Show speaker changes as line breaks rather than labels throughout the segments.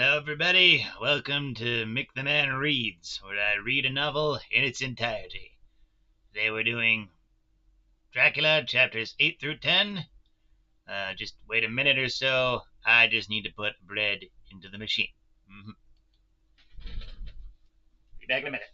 Hello, everybody. Welcome to Mick the Man Reads, where I read a novel in its entirety. Today we're doing Dracula, chapters 8 through 10. Just wait a minute or so. I just need to put bread into the machine. Be back in a minute.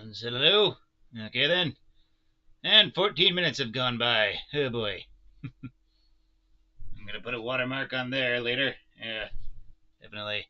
And said hello. Okay then. And 14 minutes have gone by. Oh boy. I'm gonna put a watermark on there later. Yeah, definitely.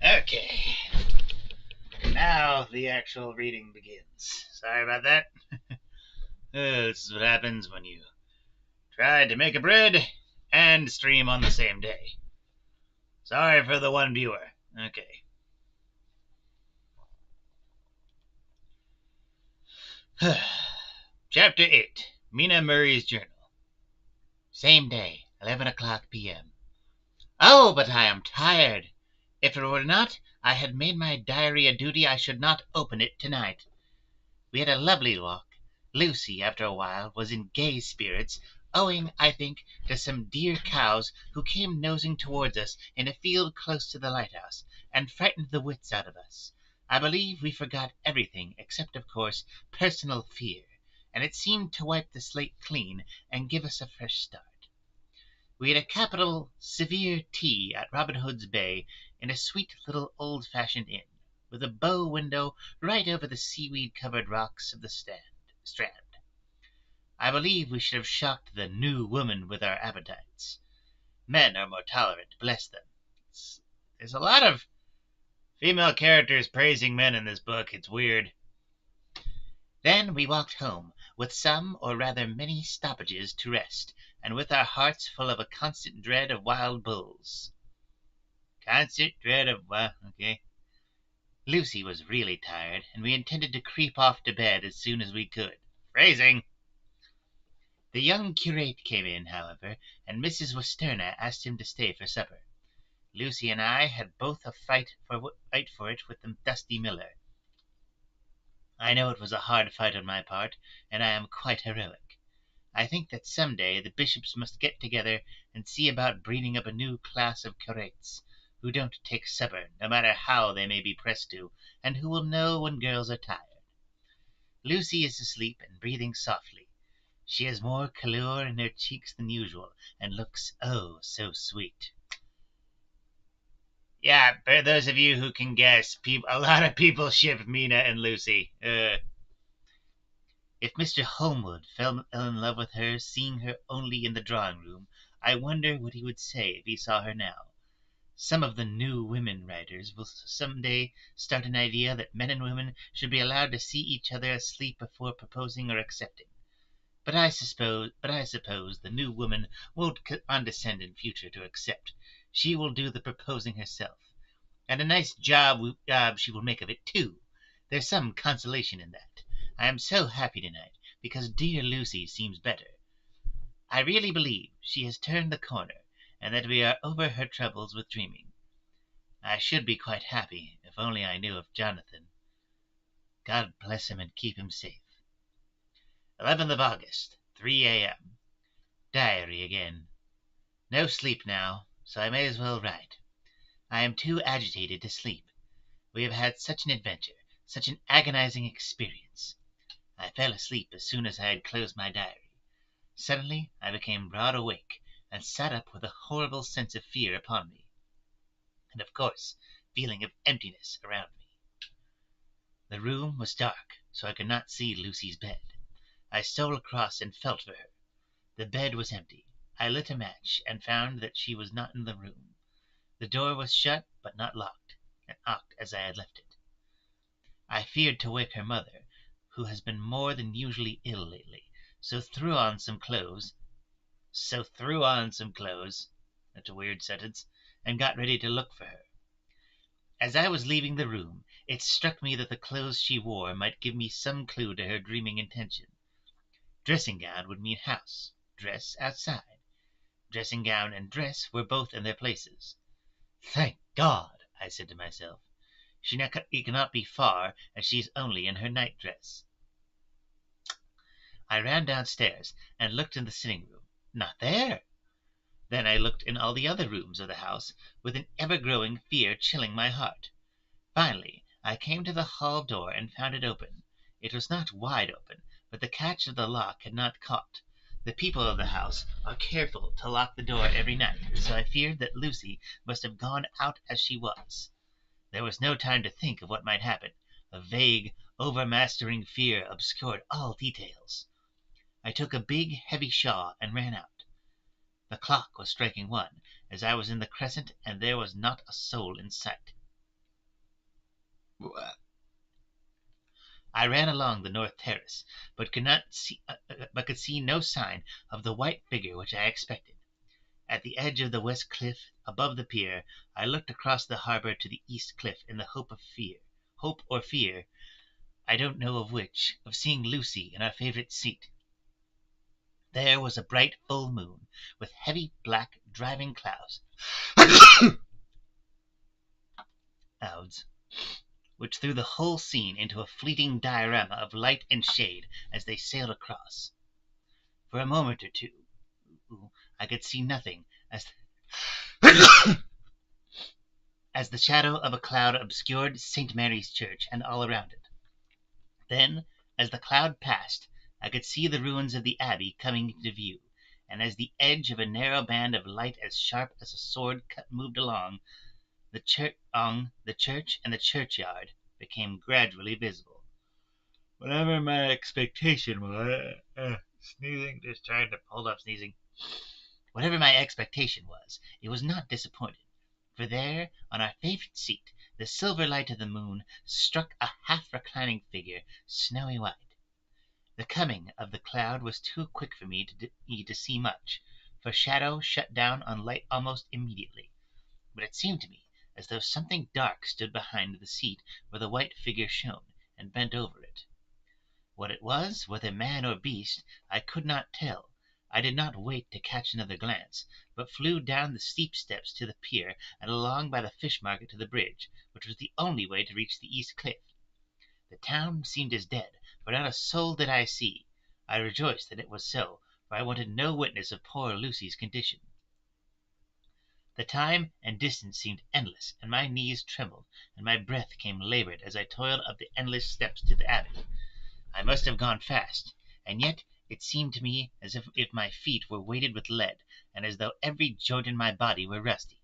Okay. Now the actual reading begins. Sorry about that. This is what happens when you try to make a bread and stream on the same day. Sorry for the one viewer. Okay. Chapter 8 Mina Murray's Journal. Same day, 11 o'clock p.m. Oh, but I am tired. If it were not I had made my diary a duty I should not open it tonight. We had a lovely walk. Lucy, after a while, was in gay spirits, owing, I think, to some dear cows who came nosing towards us in a field close to the lighthouse, and frightened the wits out of us. I believe we forgot everything, except, of course, personal fear, and it seemed to wipe the slate clean and give us a fresh start. We had a capital severe tea at Robin Hood's Bay, in a sweet little old-fashioned inn, with a bow window right over the seaweed-covered rocks of the strand. I believe we should have shocked the new woman with our appetites. Men are more tolerant, bless them. There's a lot of female characters praising men in this book. It's weird. Then we walked home, with some, or rather many, stoppages to rest, and with our hearts full of a constant dread of wild bulls. Constant dread of okay. Lucy was really tired, and we intended to creep off to bed as soon as we could. Phrasing! The young curate came in, however, and Mrs. Westerna asked him to stay for supper. Lucy and I had both a fight for it with the dusty miller. I know it was a hard fight on my part, and I am quite heroic. I think that some day the bishops must get together and see about breeding up a new class of curates, who don't take supper, no matter how they may be pressed to, and who will know when girls are tired. Lucy is asleep and breathing softly. She has more colour in her cheeks than usual, and looks, oh, so sweet. Yeah, for those of you who can guess, a lot of people ship Mina and Lucy. If Mr. Holmwood fell in love with her, seeing her only in the drawing-room, I wonder what he would say if he saw her now. Some of the new women writers will some day start an idea that men and women should be allowed to see each other asleep before proposing or accepting. But I suppose the new woman won't condescend in future to accept. She will do the proposing herself. And a nice job she will make of it, too. There's some consolation in that. I am so happy tonight, because dear Lucy seems better. I really believe she has turned the corner, and that we are over her troubles with dreaming. I should be quite happy if only I knew of Jonathan. God bless him and keep him safe. 11th of August, 3 a.m. Diary again. No sleep now, so I may as well write. I am too agitated to sleep. We have had such an adventure, such an agonizing experience. I fell asleep as soon as I had closed my diary. Suddenly I became broad awake, and sat up with a horrible sense of fear upon me, and of course feeling of emptiness around me. The room was dark, so I could not see Lucy's bed. I stole across and felt for her. The bed was empty. I lit a match, and found that she was not in the room. The door was shut, but not locked, and locked as I had left it. I feared to wake her mother, who has been more than usually ill lately, so threw on some clothes. That's a weird sentence, and got ready to look for her. As I was leaving the room, it struck me that the clothes she wore might give me some clue to her dreaming intention. Dressing gown would mean house, dress outside. Dressing gown and dress were both in their places. Thank God, I said to myself. She cannot be far, as she is only in her night-dress. I ran downstairs and looked in the sitting-room. Not there! Then I looked in all the other rooms of the house, with an ever-growing fear chilling my heart. Finally I came to the hall door and found it open. It was not wide open, but the catch of the lock had not caught. The people of the house are careful to lock the door every night, so I feared that Lucy must have gone out as she was. There was no time to think of what might happen. A vague, overmastering fear obscured all details. I took a big, heavy shawl and ran out. The clock was striking 1 as I was in the crescent, and there was not a soul in sight. I ran along the north terrace, but could see no sign of the white figure which I expected. At the edge of the west cliff, above the pier, I looked across the harbour to the east cliff in the hope or fear, I don't know of which, of seeing Lucy in our favourite seat. There was a bright full moon, with heavy black driving clouds, which threw the whole scene into a fleeting diorama of light and shade as they sailed across. For a moment or two I could see nothing, as the shadow of a cloud obscured St. Mary's Church and all around it. Then, as the cloud passed, I could see the ruins of the abbey coming into view, and as the edge of a narrow band of light as sharp as a sword cut moved along, the church and the churchyard became gradually visible. Whatever my expectation was, Sneezing, just trying to hold off sneezing. Whatever my expectation was, it was not disappointed, for there, on our favorite seat, the silver light of the moon struck a half-reclining figure, snowy white. The coming of the cloud was too quick for me to see much, for shadow shut down on light almost immediately. But it seemed to me as though something dark stood behind the seat where the white figure shone, and bent over it. What it was, whether man or beast, I could not tell. I did not wait to catch another glance, but flew down the steep steps to the pier and along by the fish market to the bridge, which was the only way to reach the east cliff. The town seemed as dead, for not a soul did I see. I rejoiced that it was so, for I wanted no witness of poor Lucy's condition. The time and distance seemed endless, and my knees trembled, and my breath came labored as I toiled up the endless steps to the abbey. I must have gone fast, and yet it seemed to me as if my feet were weighted with lead, and as though every joint in my body were rusty.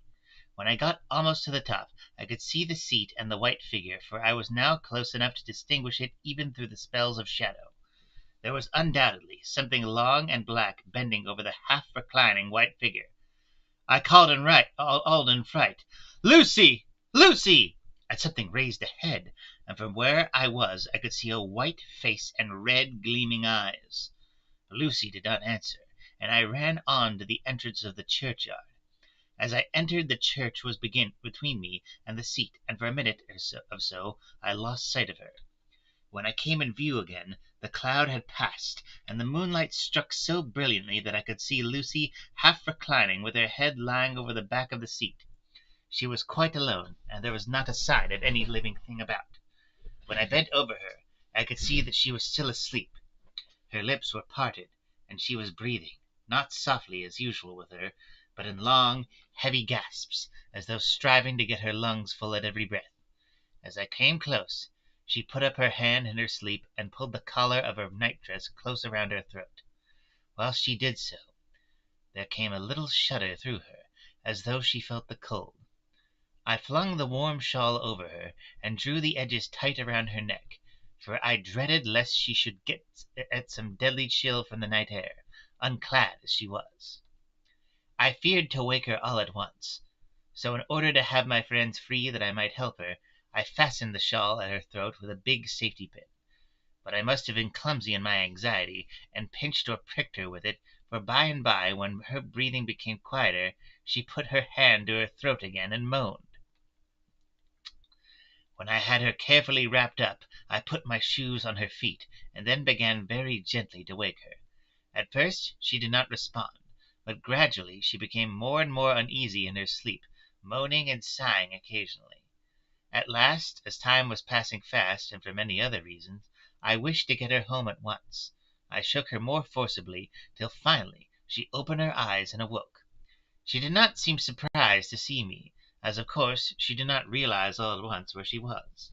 When I got almost to the top, I could see the seat and the white figure, for I was now close enough to distinguish it even through the spells of shadow. There was undoubtedly something long and black bending over the half-reclining white figure. I called in fright, "Lucy! Lucy!" And something raised a head, and from where I was I could see a white face and red, gleaming eyes. Lucy did not answer, and I ran on to the entrance of the churchyard. As I entered, the church was between me and the seat, and for a minute or so I lost sight of her. When I came in view again, the cloud had passed, and the moonlight struck so brilliantly that I could see Lucy half reclining with her head lying over the back of the seat. She was quite alone, and there was not a sign of any living thing about. When I bent over her, I could see that she was still asleep. Her lips were parted, and she was breathing, not softly as usual with her, but in long, heavy gasps, as though striving to get her lungs full at every breath. As I came close, she put up her hand in her sleep and pulled the collar of her nightdress close around her throat. Whilst she did so, there came a little shudder through her, as though she felt the cold. I flung the warm shawl over her, and drew the edges tight around her neck, for I dreaded lest she should get at some deadly chill from the night air, unclad as she was. I feared to wake her all at once, so in order to have my friends free that I might help her, I fastened the shawl at her throat with a big safety pin. But I must have been clumsy in my anxiety, and pinched or pricked her with it, for by and by, when her breathing became quieter, she put her hand to her throat again and moaned. When I had her carefully wrapped up, I put my shoes on her feet, and then began very gently to wake her. At first she did not respond, but gradually she became more and more uneasy in her sleep, moaning and sighing occasionally. At last, as time was passing fast, and for many other reasons, I wished to get her home at once. I shook her more forcibly, till finally she opened her eyes and awoke. She did not seem surprised to see me, as of course she did not realize all at once where she was.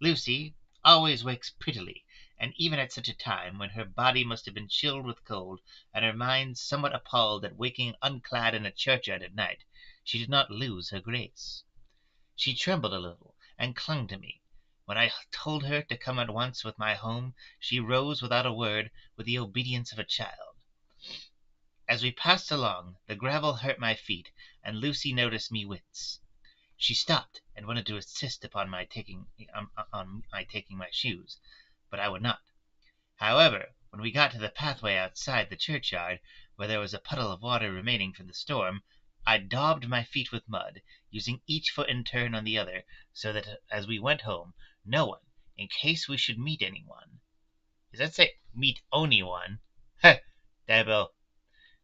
Lucy always wakes prettily, and even at such a time, when her body must have been chilled with cold, and her mind somewhat appalled at waking unclad in a churchyard at night, she did not lose her grace. She trembled a little, and clung to me. When I told her to come at once with my home, she rose without a word, with the obedience of a child. As we passed along, the gravel hurt my feet, and Lucy noticed me wince. She stopped, and wanted to insist upon my taking my shoes, but I would not. However, when we got to the pathway outside the churchyard, where there was a puddle of water remaining from the storm, I daubed my feet with mud, using each foot in turn on the other, so that as we went home, no one, in case we should meet anyone, does that say meet onyone? Heh, Devil,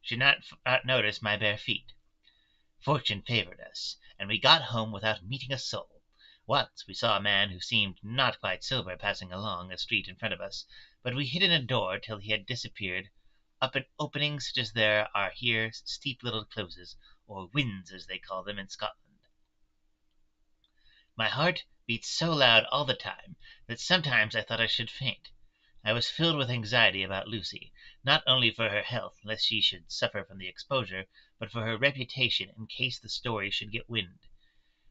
should not notice my bare feet. Fortune favored us, and we got home without meeting a soul. Once we saw a man who seemed not quite sober passing along a street in front of us, but we hid in a door till he had disappeared, up an opening such as there are here steep little closes, or winds as they call them in Scotland. My heart beat so loud all the time that sometimes I thought I should faint. I was filled with anxiety about Lucy, not only for her health, lest she should suffer from the exposure, but for her reputation in case the story should get wind.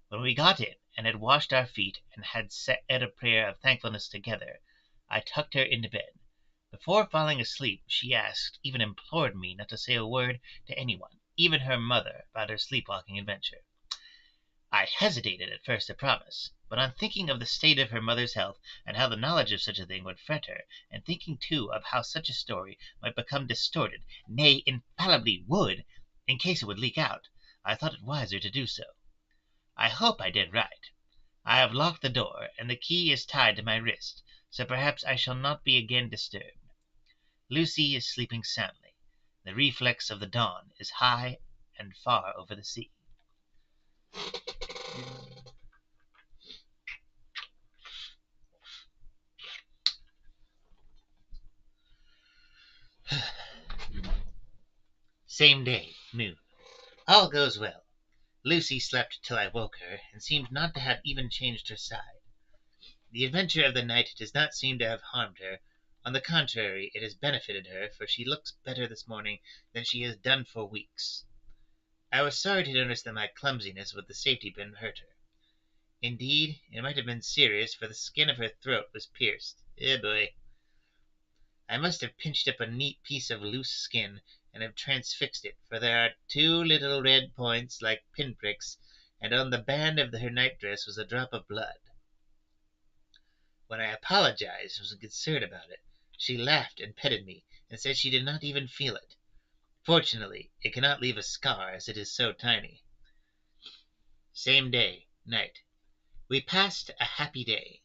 When we got in, and had washed our feet, and had said a prayer of thankfulness together, I tucked her into bed. Before falling asleep she asked, even implored me not to say a word to anyone, even her mother, about her sleepwalking adventure. I hesitated at first to promise, but on thinking of the state of her mother's health, and how the knowledge of such a thing would fret her, and thinking too of how such a story might become distorted, nay, infallibly would, in case it would leak out, I thought it wiser to do so. I hope I did right. I have locked the door, and the key is tied to my wrist, so perhaps I shall not be again disturbed. Lucy is sleeping soundly. The reflex of the dawn is high and far over the sea. Same day, noon. All goes well. Lucy slept till I woke her, and seemed not to have even changed her side. The adventure of the night does not seem to have harmed her. On the contrary, it has benefited her, for she looks better this morning than she has done for weeks. I was sorry to notice that my clumsiness with the safety pin hurt her. Indeed, it might have been serious, for the skin of her throat was pierced. Eh, boy! I must have pinched up a neat piece of loose skin, and have transfixed it, for there are two little red points like pinpricks, and on the band of her nightdress was a drop of blood. When I apologized and was concerned about it, she laughed and petted me, and said she did not even feel it. Fortunately, it cannot leave a scar, as it is so tiny. Same day, night. We passed a happy day.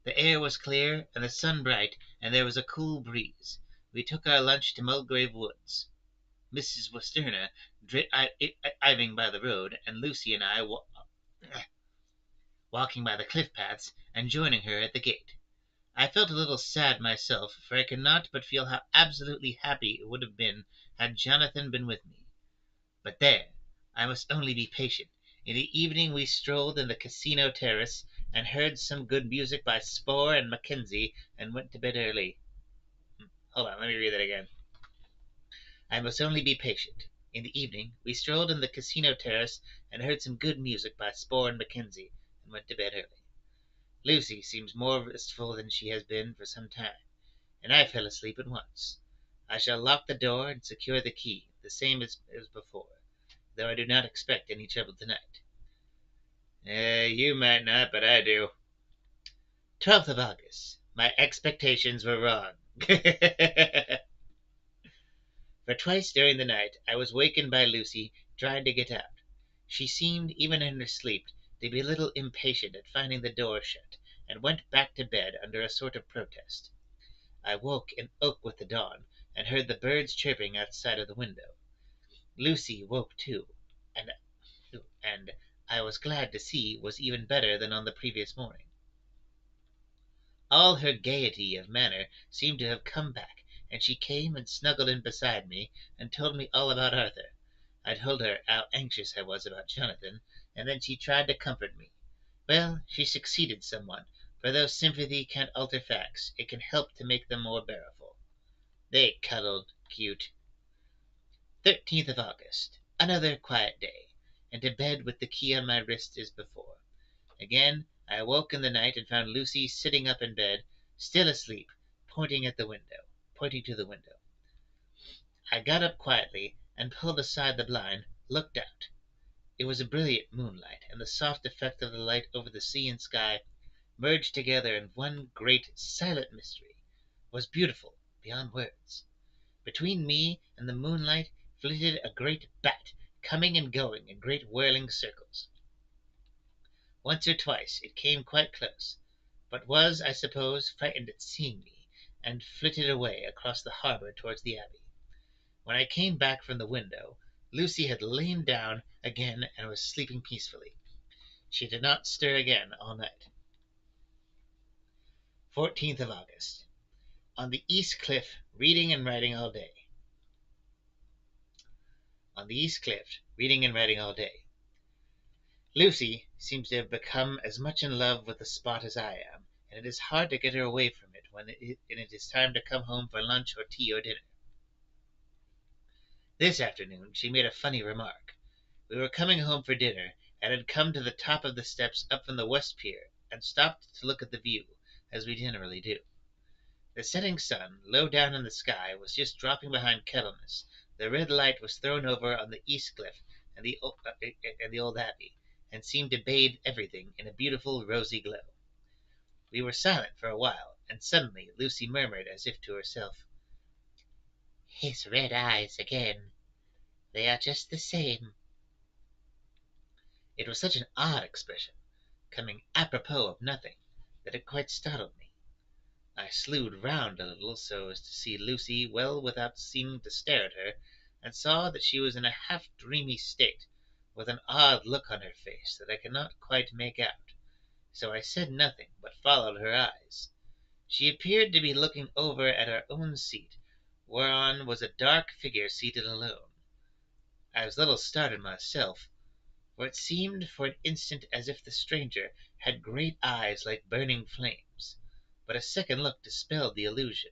The air was clear, and the sun bright, and there was a cool breeze. We took our lunch to Mulgrave Woods. Mrs. Westerna driving by the road, and Lucy and I walking by the cliff paths, and joining her at the gate. I felt a little sad myself, for I could not but feel how absolutely happy it would have been had Jonathan been with me. But there, I must only be patient. In the evening we strolled in the casino terrace, and heard some good music by Spohr and Mackenzie, and went to bed early. Hold on, let me read that again. I must only be patient. In the evening we strolled in the casino terrace, and heard some good music by Spohr and Mackenzie, and went to bed early. Lucy seems more restful than she has been for some time, and I fell asleep at once. I shall lock the door and secure the key, the same as before, though I do not expect any trouble tonight. You might not, but I do. 12th of August. My expectations were wrong. For twice during the night I was wakened by Lucy trying to get out. She seemed, even in her sleep, to be a little impatient at finding the door shut, and went back to bed under a sort of protest. I woke in oak with the dawn, and heard the birds chirping outside of the window. Lucy woke too, and I was glad to see was even better than on the previous morning. All her gaiety of manner seemed to have come back, and she came and snuggled in beside me, and told me all about Arthur. I told her how anxious I was about Jonathan, and then she tried to comfort me. Well, she succeeded somewhat, for though sympathy can't alter facts, it can help to make them more bearable. They cuddled cute. 13th of August. Another quiet day, and to bed with the key on my wrist as before. Again I awoke in the night and found Lucy sitting up in bed, still asleep, pointing to the window. I got up quietly and pulled aside the blind, looked out. It was a brilliant moonlight, and the soft effect of the light over the sea and sky, merged together in one great silent mystery, was beautiful beyond words. Between me and the moonlight flitted a great bat, coming and going in great whirling circles. Once or twice it came quite close, but was, I suppose, frightened at seeing me, and flitted away across the harbour towards the Abbey. When I came back from the window, Lucy had lain down again and was sleeping peacefully. She did not stir again all night. 14th of August. On the East Cliff, reading and writing all day. Lucy seems to have become as much in love with the spot as I am, and it is hard to get her away from it when it is time to come home for lunch or tea or dinner. This afternoon she made a funny remark. We were coming home for dinner, and had come to the top of the steps up from the west pier, and stopped to look at the view, as we generally do. The setting sun, low down in the sky, was just dropping behind Kettleness. The red light was thrown over on the east cliff and the old abbey, and seemed to bathe everything in a beautiful rosy glow. We were silent for a while, and suddenly Lucy murmured as if to herself, "His red eyes again. They are just the same." It was such an odd expression, coming apropos of nothing, that it quite startled me. I slewed round a little so as to see Lucy well without seeming to stare at her, and saw that she was in a half dreamy state, with an odd look on her face that I could not quite make out. So I said nothing, but followed her eyes. She appeared to be looking over at our own seat, whereon was a dark figure seated alone. I was a little startled myself, for it seemed for an instant as if the stranger had great eyes like burning flames, but a second look dispelled the illusion.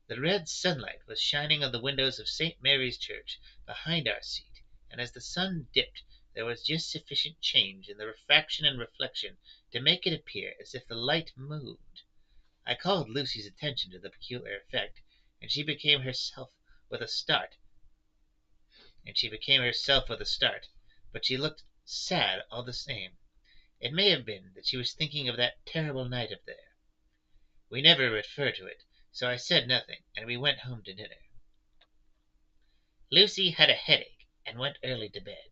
The red sunlight was shining on the windows of St. Mary's Church behind our seat, and as the sun dipped there was just sufficient change in the refraction and reflection to make it appear as if the light moved. I called Lucy's attention to the peculiar effect, and she became herself with a start, but she looked sad all the same. It may have been that she was thinking of that terrible night up there. We never referred to it, so I said nothing, and we went home to dinner. Lucy had a headache and went early to bed.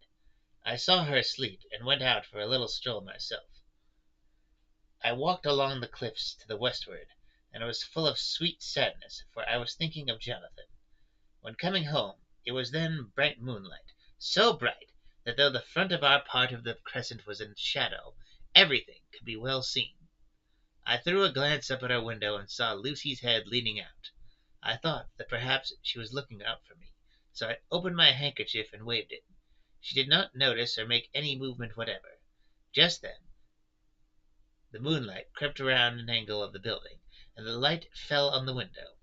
I saw her asleep and went out for a little stroll myself. I walked along the cliffs to the westward, and was full of sweet sadness, for I was thinking of Jonathan. When coming home, it was then bright moonlight, so bright that though the front of our part of the crescent was in shadow, everything could be well seen. I threw a glance up at our window and saw Lucy's head leaning out. I thought that perhaps she was looking out for me, so I opened my handkerchief and waved it. She did not notice or make any movement whatever. Just then the moonlight crept around an angle of the building, and the light fell on the window.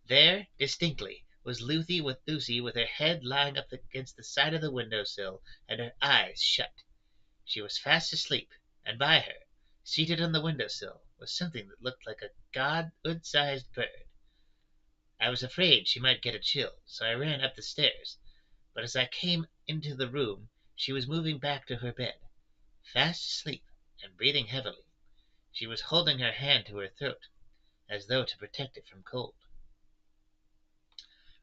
There, distinctly, was Lucy with her head lying up against the side of the window sill and her eyes shut. She was fast asleep, and by her, seated on the window sill, was something that looked like a good-sized bird. I was afraid she might get a chill, so I ran up the stairs, but as I came into the room she was moving back to her bed, fast asleep and breathing heavily. She was holding her hand to her throat, as though to protect it from cold.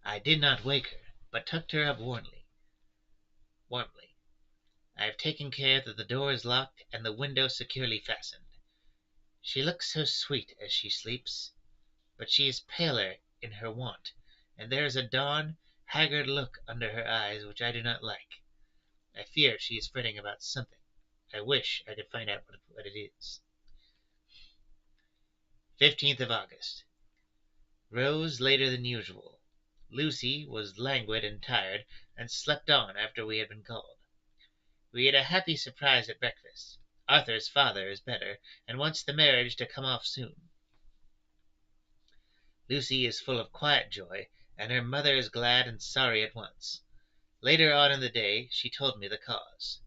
I did not wake her, but tucked her up warmly. I have taken care that the door is locked and the window securely fastened. She looks so sweet as she sleeps, but she is paler in her wont, and there is a haggard look under her eyes which I do not like. I fear she is fretting about something. I wish I could find out what it is. 15th of August. Rose later than usual. Lucy was languid and tired, and slept on after we had been called. We had a happy surprise at breakfast. Arthur's father is better, and wants the marriage to come off soon. Lucy is full of quiet joy, and her mother is glad and sorry at once. Later on in the day she told me the cause.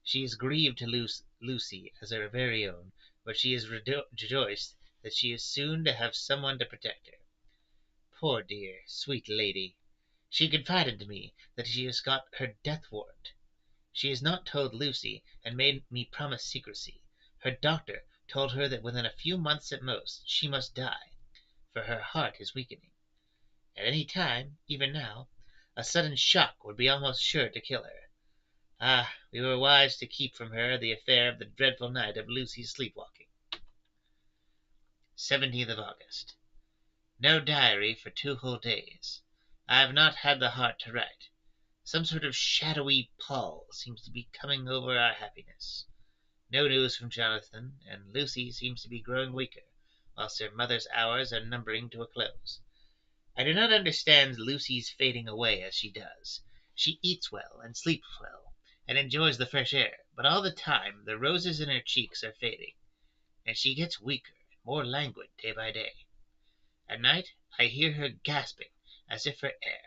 She is grieved to lose Lucy as her very own, but she is rejoiced that she is soon to have someone to protect her. Poor dear, sweet lady! She confided to me that she has got her death warrant. She has not told Lucy, and made me promise secrecy. Her doctor told her that within a few months at most she must die, for her heart is weakening. At any time, even now, a sudden shock would be almost sure to kill her. Ah, we were wise to keep from her the affair of the dreadful night of Lucy's sleepwalking. 17th of August. No diary for 2 whole days. I have not had the heart to write. Some sort of shadowy pall seems to be coming over our happiness. No news from Jonathan, and Lucy seems to be growing weaker, whilst her mother's hours are numbering to a close. I do not understand Lucy's fading away as she does. She eats well and sleeps well, and enjoys the fresh air, but all the time the roses in her cheeks are fading, and she gets weaker and more languid day by day. At night I hear her gasping as if for air.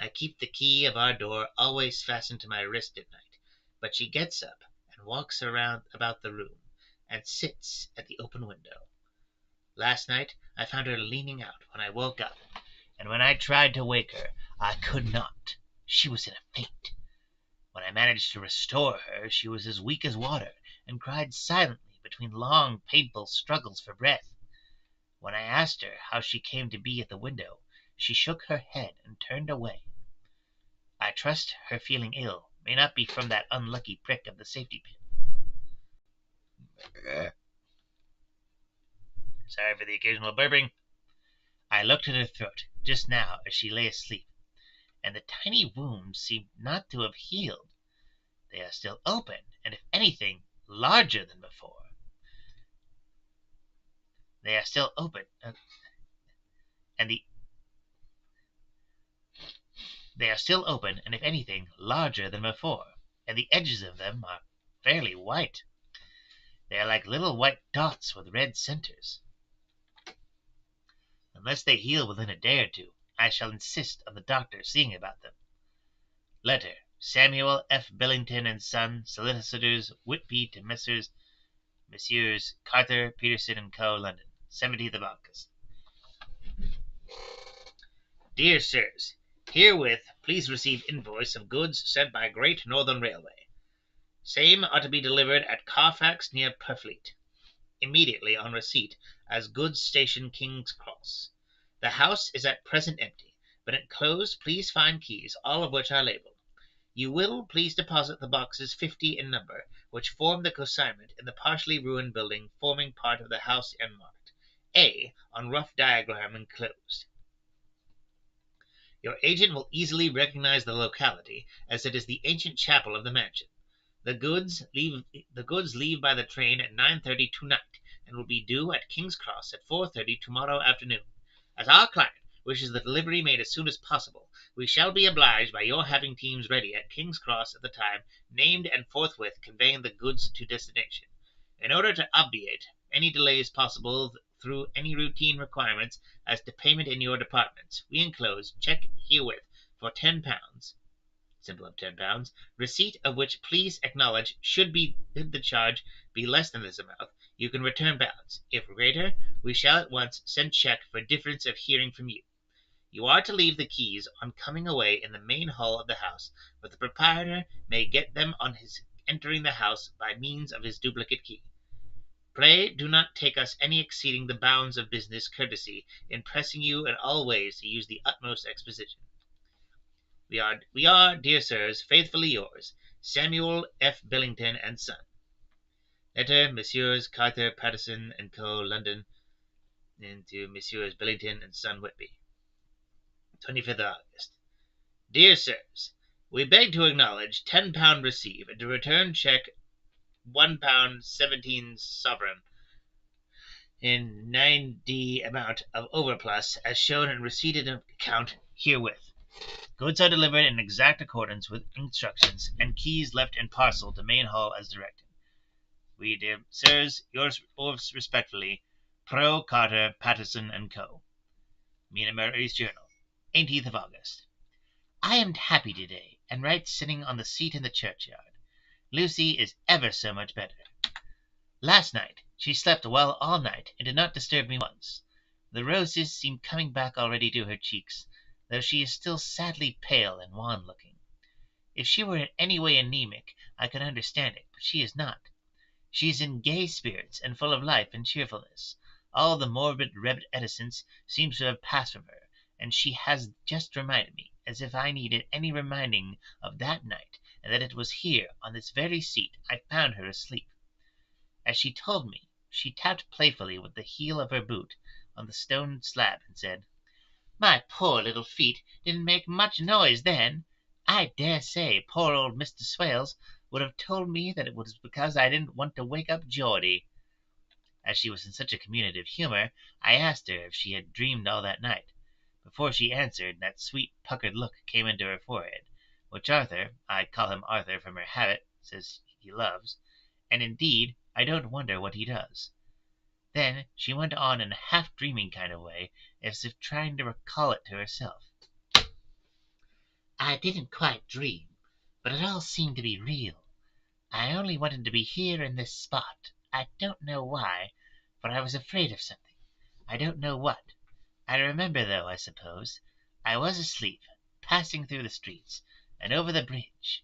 I keep the key of our door always fastened to my wrist at night, but she gets up and walks about the room, and sits at the open window. Last night I found her leaning out when I woke up, and when I tried to wake her, I could not. She was in a faint. When I managed to restore her, she was as weak as water, and cried silently between long, painful struggles for breath. When I asked her how she came to be at the window, she shook her head and turned away. I trust her feeling ill may not be from that unlucky prick of the safety pin. Sorry for the occasional burping. I looked at her throat just now as she lay asleep, and the tiny wounds seemed not to have healed. They are still open, and if anything, larger than before. They are still open, and they are still open, and if anything, larger than before, and the edges of them are fairly white. They are like little white dots with red centers. Unless they heal within a day or two, I shall insist on the doctor seeing about them. Letter: Samuel F. Billington and Son, Solicitors, Whitby, to Messrs. Carter, Peterson and Co., London, 17th of August. Dear Sirs, herewith please receive invoice of goods sent by Great Northern Railway. Same are to be delivered at Carfax near Purfleet, immediately on receipt, as goods station King's Cross. The house is at present empty, but enclosed please find keys, all of which are labeled. You will please deposit the boxes 50 in number, which form the consignment in the partially ruined building forming part of the house and marked A on rough diagram enclosed. Your agent will easily recognize the locality, as it is the ancient chapel of the mansion. The goods leave by the train at 9:30 tonight, and will be due at King's Cross at 4:30 tomorrow afternoon. As our client wishes the delivery made as soon as possible, we shall be obliged by your having teams ready at King's Cross at the time named and forthwith conveying the goods to destination. In order to obviate any delays possible through any routine requirements as to payment in your departments, we enclose check herewith for £10, symbol of £10, receipt of which please acknowledge should the charge be less than this amount, you can return balance. If greater, we shall at once send check for difference of hearing from you. You are to leave the keys on coming away in the main hall of the house, but the proprietor may get them on his entering the house by means of his duplicate key. Pray do not take us any exceeding the bounds of business courtesy in pressing you in all ways to use the utmost expedition. We are, dear sirs, faithfully yours, Samuel F. Billington and Son. Letter: Messrs. Carter, Patterson and Co., London, and to Messrs. Billington and Son, Whitby. 25th of August. Dear sirs, we beg to acknowledge £10 received and to return check £1 17 sovereign in 9d amount of overplus as shown and receipted account herewith. Goods are delivered in exact accordance with instructions, and keys left in parcel to main hall as directed. We, dear sirs, yours respectfully, Pro Carter, Patterson and Co. Mina Mary's Journal, 18th of August. I am happy today, and write sitting on the seat in the churchyard. Lucy is ever so much better. Last night she slept well all night, and did not disturb me once. The roses seem coming back already to her cheeks, though she is still sadly pale and wan-looking. If she were in any way anemic, I could understand it, but she is not. She is in gay spirits, and full of life and cheerfulness. All the morbid reticence seems to have passed from her, and she has just reminded me, as if I needed any reminding of that night, and that it was here, on this very seat, I found her asleep. As she told me, she tapped playfully with the heel of her boot on the stone slab, and said, "My poor little feet didn't make much noise then. I dare say poor old Mr. Swales would have told me that it was because I didn't want to wake up Geordie." As she was in such a communicative humor, I asked her if she had dreamed all that night. Before she answered, that sweet puckered look came into her forehead, which Arthur, I call him Arthur from her habit, says he loves, and indeed I don't wonder what he does. Then she went on in a half-dreaming kind of way, as if trying to recall it to herself. "I didn't quite dream, but it all seemed to be real. I only wanted to be here in this spot. I don't know why, for I was afraid of something.
I don't know what. I remember, though, I suppose. I was asleep, passing through the streets, and over the bridge.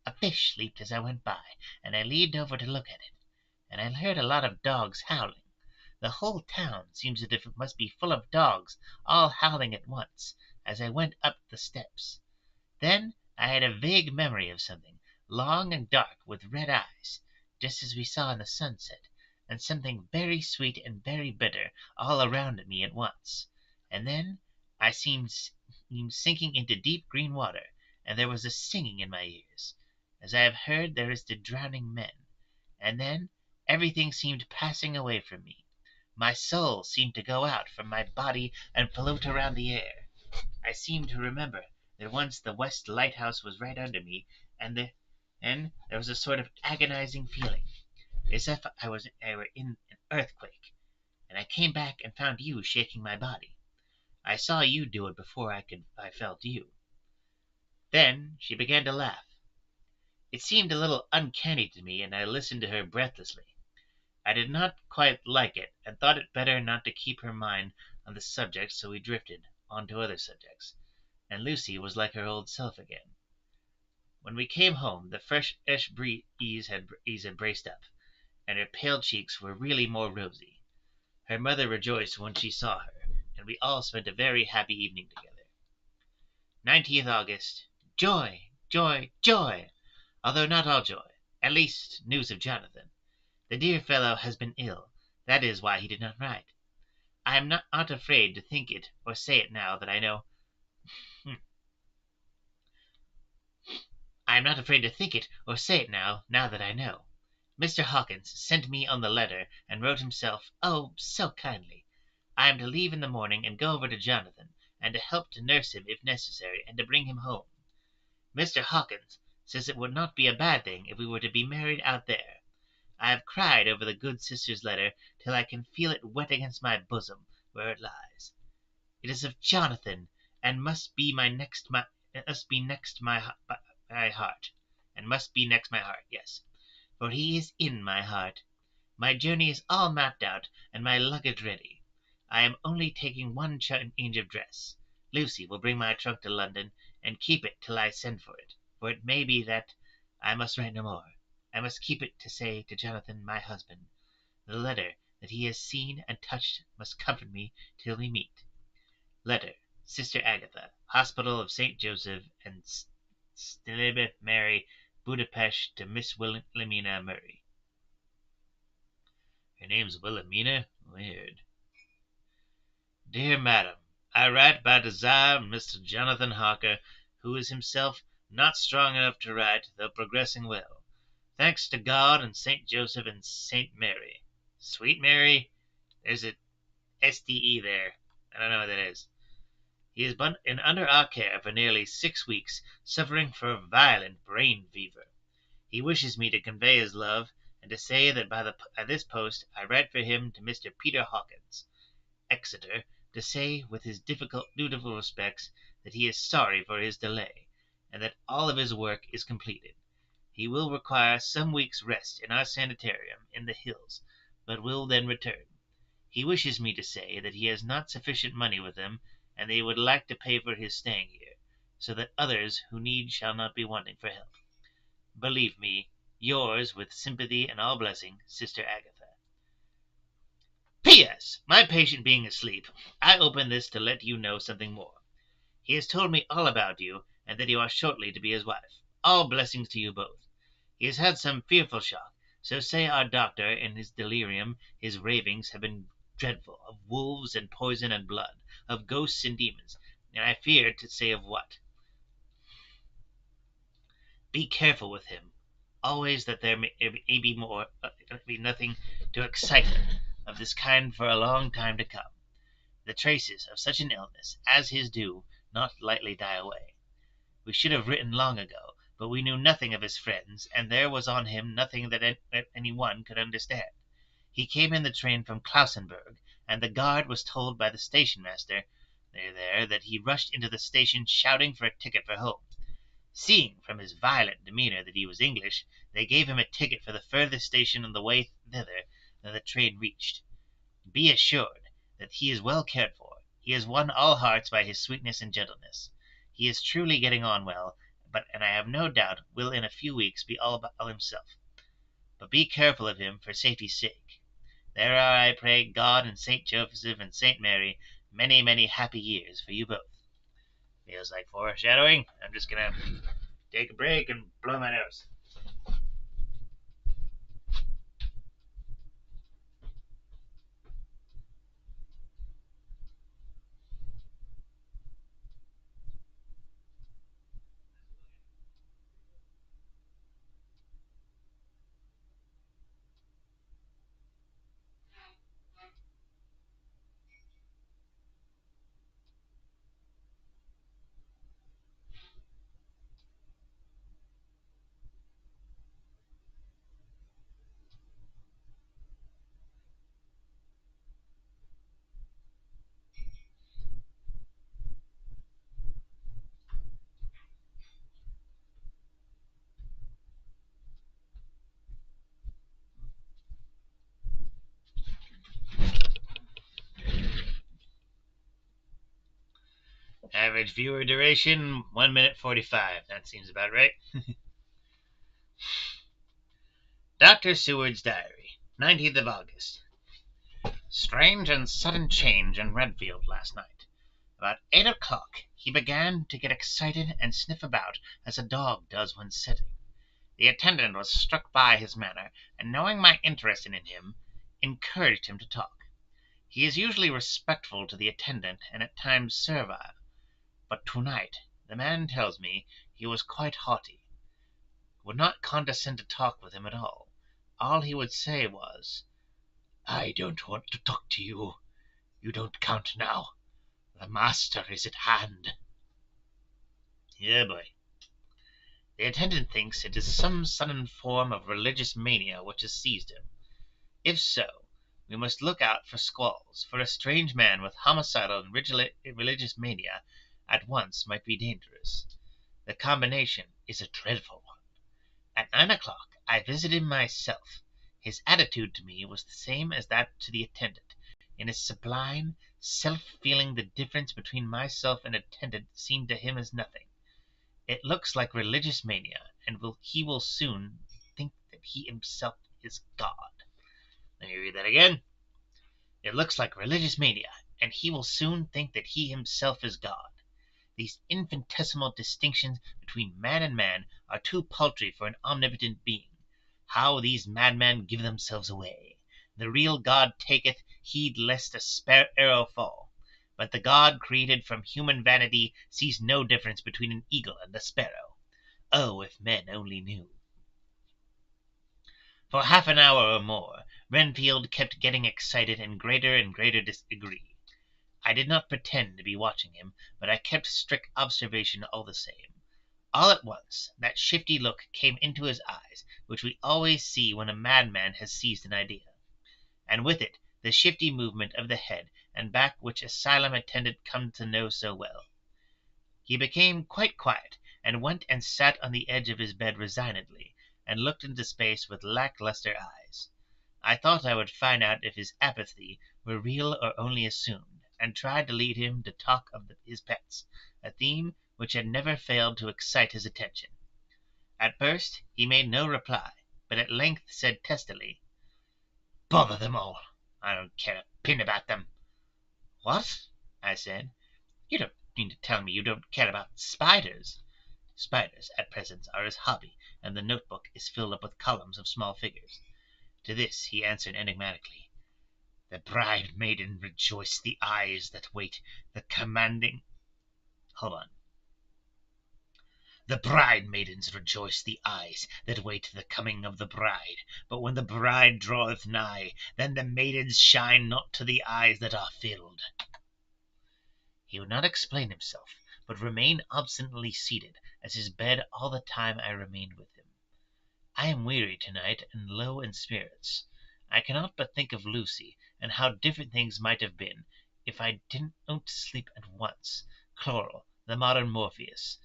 A fish leaped as I went by, and I leaned over to look at it, and I heard a lot of dogs howling. The whole town seems as if it must be full of dogs, all howling at once, as I went up the steps. Then I had a vague memory of something, long and dark, with red eyes, just as we saw in the sunset, and something very sweet and very bitter all around me at once. And then I seemed sinking into deep green water, and there was a singing in my ears, as I have heard there is to drowning men. And then everything seemed passing away from me. My soul seemed to go out from my body and float around the air. I seem to remember that once the West Lighthouse was right under me, and there was a sort of agonizing feeling, as if I were in an earthquake, and I came back and found you shaking my body. I saw you do it before I felt you. Then she began to laugh. It seemed a little uncanny to me, and I listened to her breathlessly. I did not quite like it, and thought it better not to keep her mind on the subject, so we drifted on to other subjects, and Lucy was like her old self again. When we came home, the fresh breeze had braced up, and her pale cheeks were really more rosy. Her mother rejoiced when she saw her, and we all spent a very happy evening together. 19th August. Joy, joy, joy! Although not all joy. At least, news of Jonathan. The dear fellow has been ill. That is why he did not write. I am not afraid to think it or say it now that I know. I am not afraid to think it or say it now that I know. Mr. Hawkins sent me on the letter and wrote himself, oh, so kindly. I am to leave in the morning and go over to Jonathan, and to help to nurse him if necessary, and to bring him home. Mr. Hawkins says it would not be a bad thing if we were to be married out there. I have cried over the good sister's letter till I can feel it wet against my bosom where it lies. It is of Jonathan, and must be next my heart, yes, for he is in my heart. My journey is all mapped out, and my luggage ready. I am only taking one change of dress. Lucy will bring my trunk to London, and keep it till I send for it may be that I must write no more. I must keep it to say to Jonathan, my husband. The letter that he has seen and touched must comfort me till we meet. Letter, Sister Agatha, Hospital of St. Joseph and Stilibeth Mary, Budapest, to Miss Wilhelmina Murray. Her name's Wilhelmina? Weird. Dear Madam, I write by desire of Mr. Jonathan Harker, who is himself not strong enough to write, though progressing well. Thanks to God and St. Joseph and St. Mary. Sweet Mary? There's a STE there. I don't know what that is. He has been under our care for nearly 6 weeks, suffering from violent brain fever. He wishes me to convey his love, and to say that by this post I write for him to Mr. Peter Hawkins, Exeter, to say, with his dutiful respects, that he is sorry for his delay, and that all of his work is completed. He will require some weeks' rest in our sanitarium in the hills, but will then return. He wishes me to say that he has not sufficient money with him, and that he would like to pay for his staying here, so that others who need shall not be wanting for help. Believe me, yours, with sympathy and all blessing, Sister Agatha. P.S. My patient being asleep, I open this to let you know something more. He has told me all about you, and that you are shortly to be his wife. All blessings to you both. He has had some fearful shock, so say our doctor. In his delirium his ravings have been dreadful, of wolves and poison and blood, of ghosts and demons, and I fear to say of what. Be careful with him, always, that there may be nothing to excite him of this kind for a long time to come. The traces of such an illness as his do not lightly die away. We should have written long ago, but we knew nothing of his friends, and there was on him nothing that any one could understand. He came in the train from Klausenburg, and the guard was told by the station master there that he rushed into the station shouting for a ticket for home. Seeing from his violent demeanour that he was English, they gave him a ticket for the furthest station on the way thither that the train reached. Be assured that he is well cared for. He has won all hearts by his sweetness and gentleness. He is truly getting on well, and I have no doubt will in a few weeks be all himself. But be careful of him for safety's sake. There are, I pray God and Saint Joseph and Saint Mary, many, many happy years for you both. Feels like foreshadowing. I'm just gonna take a break and blow my nose. Average viewer duration 1 minute 45. That seems about right. Dr. Seward's Diary, 19th of August. Strange and sudden change in Redfield last night. About 8 o'clock he began to get excited and sniff about as a dog does when sitting. The attendant was struck by his manner, and knowing my interest in him, encouraged him to talk. He is usually respectful to the attendant and at times servile, but to-night the man tells me he was quite haughty, would not condescend to talk with him at all. All he would say was, "I don't want to talk to you. You don't count now. The master is at hand." Yeah, boy. The attendant thinks it is some sudden form of religious mania which has seized him. If so, we must look out for squalls, for a strange man with homicidal and religious mania at once might be dangerous. The combination is a dreadful one. At 9 o'clock I visited him myself. His attitude to me was the same as that to the attendant. In his sublime self-feeling, the difference between myself and attendant seemed to him as nothing. It looks like religious mania, and he will soon think that he himself is God. Let me read that again. It looks like religious mania, and he will soon think that he himself is God. These infinitesimal distinctions between man and man are too paltry for an omnipotent being. How these madmen give themselves away! The real God taketh heed lest a arrow fall. But the God created from human vanity sees no difference between an eagle and a sparrow. Oh, if men only knew! For half an hour or more, Renfield kept getting excited in greater and greater degree. I did not pretend to be watching him, but I kept strict observation all the same. All at once that shifty look came into his eyes, which we always see when a madman has seized an idea, and with it the shifty movement of the head and back which asylum attendant come to know so well. He became quite quiet, and went and sat on the edge of his bed resignedly, and looked into space with lack-lustre eyes. I thought I would find out if his apathy were real or only assumed, and tried to lead him to talk of his pets, a theme which had never failed to excite his attention. At first he made no reply, but at length said testily, "Bother them all! I don't care a pin about them." "What?" I said. "You don't mean to tell me you don't care about spiders?" Spiders, at present, are his hobby, and the notebook is filled up with columns of small figures. To this he answered enigmatically, "The bride maiden rejoice the eyes that wait the commanding—" Hold on. "The bride maidens rejoice the eyes that wait the coming of the bride. But when the bride draweth nigh, then the maidens shine not to the eyes that are filled." He would not explain himself, but remained obstinately seated at his bed all the time I remained with him. I am weary to-night and low in spirits. I cannot but think of Lucy, and how different things might have been if I didn't go to sleep at once. Chloral, the modern Morpheus.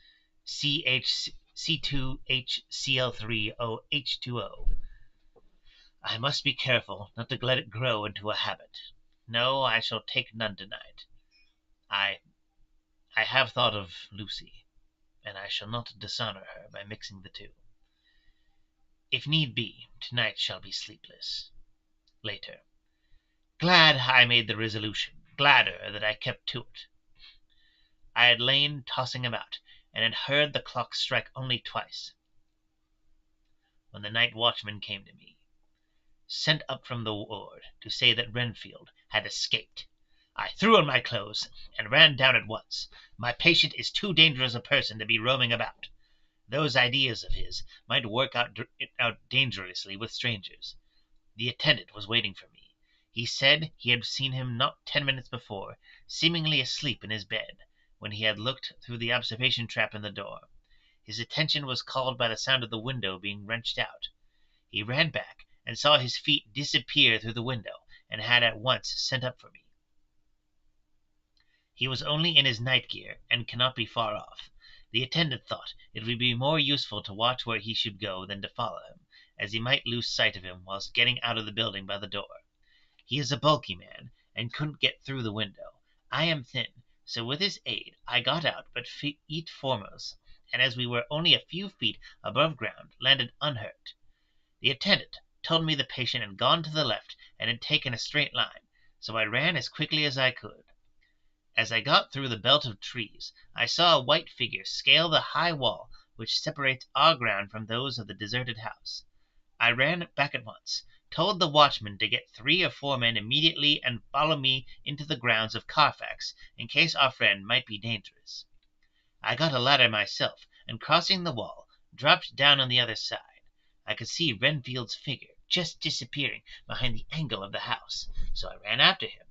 C2HCl3OH2O. I must be careful not to let it grow into a habit. No, I shall take none tonight. I have thought of Lucy, and I shall not dishonor her by mixing the two. If need be, tonight shall be sleepless. Later. Glad I made the resolution, gladder that I kept to it. I had lain tossing about, and had heard the clock strike only twice, when the night watchman came to me, sent up from the ward to say that Renfield had escaped. I threw on my clothes, and ran down at once. My patient is too dangerous a person to be roaming about. Those ideas of his might work out dangerously with strangers. The attendant was waiting for me. He said he had seen him not 10 minutes before, seemingly asleep in his bed, when he had looked through the observation trap in the door. His attention was called by the sound of the window being wrenched out. He ran back, and saw his feet disappear through the window, and had at once sent up for me. He was only in his night gear, and cannot be far off. The attendant thought it would be more useful to watch where he should go than to follow him, as he might lose sight of him whilst getting out of the building by the door. He is a bulky man, and couldn't get through the window. I am thin, so with his aid I got out, but feet foremost, and as we were only a few feet above ground, landed unhurt. The attendant told me the patient had gone to the left and had taken a straight line, so I ran as quickly as I could. As I got through the belt of trees, I saw a white figure scale the high wall which separates our ground from those of the deserted house. I ran back at once, told the watchman to get 3 or 4 men immediately and follow me into the grounds of Carfax, in case our friend might be dangerous. I got a ladder myself, and crossing the wall, dropped down on the other side. I could see Renfield's figure just disappearing behind the angle of the house, so I ran after him.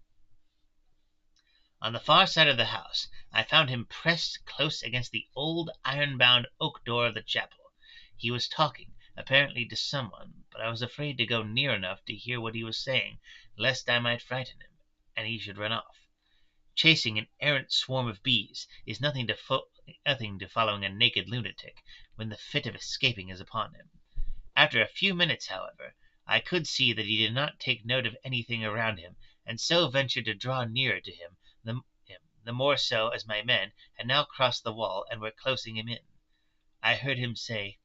On the far side of the house I found him pressed close against the old iron-bound oak door of the chapel. He was talking, apparently to someone, but I was afraid to go near enough to hear what he was saying, lest I might frighten him, and he should run off. Chasing an errant swarm of bees is nothing to following a naked lunatic when the fit of escaping is upon him. After a few minutes, however, I could see that he did not take note of anything around him, and so ventured to draw nearer to him, the more so as my men had now crossed the wall and were closing him in. I heard him say,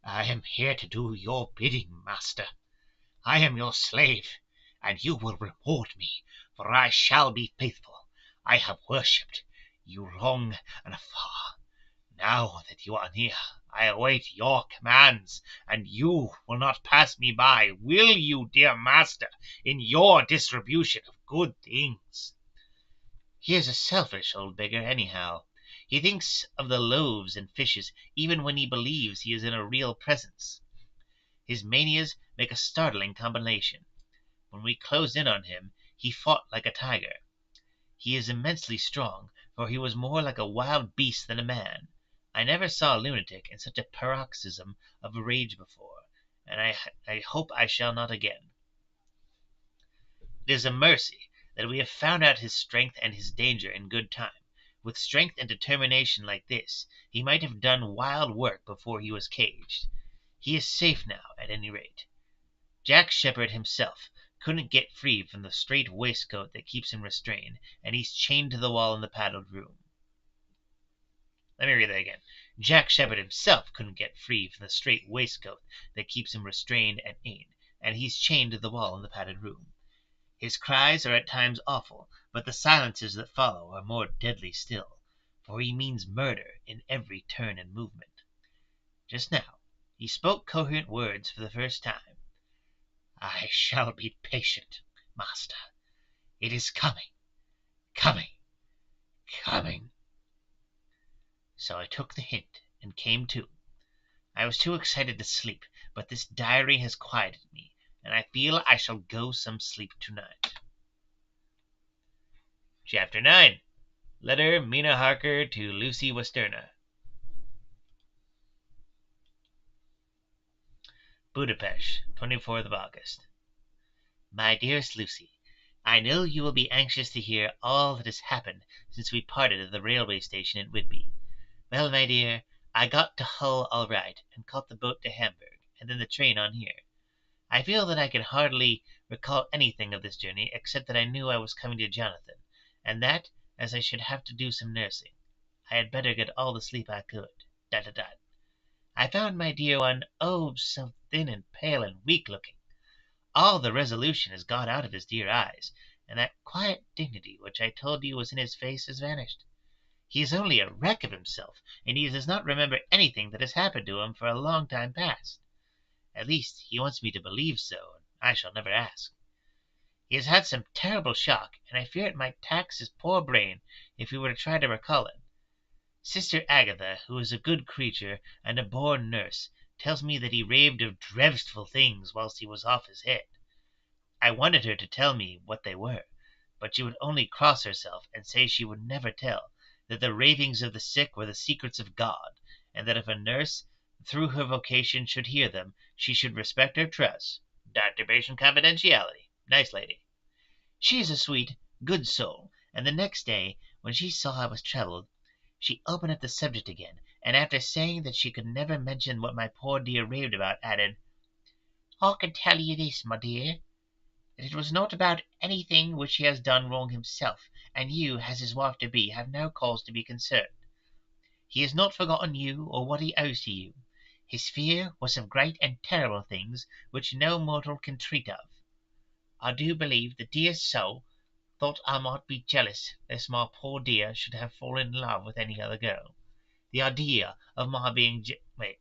"I am here to do your bidding, master. I am your slave, and you will reward me, for I shall be faithful. I have worshipped you long and far. Now that you are near, I await your commands, and you will not pass me by, will you, dear master, in your distribution of good things?" He is a selfish old beggar, anyhow. He thinks of the loaves and fishes even when he believes he is in a real presence. His manias make a startling combination. When we closed in on him, he fought like a tiger. He is immensely strong, for he was more like a wild beast than a man. I never saw a lunatic in such a paroxysm of rage before, and I hope I shall not again. It is a mercy that we have found out his strength and his danger in good time. With strength and determination like this, he might have done wild work before he was caged. He is safe now, at any rate. Jack Sheppard himself couldn't get free from the strait waistcoat that keeps him restrained, and he's chained to the wall in the padded room. Let me read that again. Jack Sheppard himself couldn't get free from the strait waistcoat that keeps him restrained and he's chained to the wall in the padded room. His cries are at times awful, but the silences that follow are more deadly still, for he means murder in every turn and movement. Just now he spoke coherent words for the first time. "I shall be patient, master. It is coming, coming, coming." So I took the hint and came to. I was too excited to sleep, but this diary has quieted me, and I feel I shall go some sleep tonight. Chapter 9. Letter Mina Harker to Lucy Westerna. Budapest, 24th of August. My dearest Lucy, I know you will be anxious to hear all that has happened since we parted at the railway station at Whitby. Well, my dear, I got to Hull all right, and caught the boat to Hamburg, and then the train on here. I feel that I can hardly recall anything of this journey except that I knew I was coming to Jonathan, and that, as I should have to do some nursing, I had better get all the sleep I could. ... I found my dear one, oh, so thin and pale and weak looking. All the resolution has gone out of his dear eyes, and that quiet dignity which I told you was in his face has vanished. He is only a wreck of himself, and he does not remember anything that has happened to him for a long time past. At least, he wants me to believe so, and I shall never ask. He has had some terrible shock, and I fear it might tax his poor brain if he were to try to recall it. Sister Agatha, who is a good creature and a born nurse, tells me that he raved of dreadful things whilst he was off his head. I wanted her to tell me what they were, but she would only cross herself and say she would never tell, that the ravings of the sick were the secrets of God, and that if a nurse, through her vocation, should hear them, she should respect her trust. Doctor-patient confidentiality. Nice lady. She is a sweet, good soul, and the next day, when she saw I was troubled, she opened up the subject again, and after saying that she could never mention what my poor dear raved about, added, "I can tell you this, my dear, that it was not about anything which he has done wrong himself, and you, as his wife-to-be, have no cause to be concerned. He has not forgotten you or what he owes to you. His fear was of great and terrible things which no mortal can treat of. I do believe the dear soul thought I might be jealous lest my poor dear should have fallen in love with any other girl. The idea of my being wait,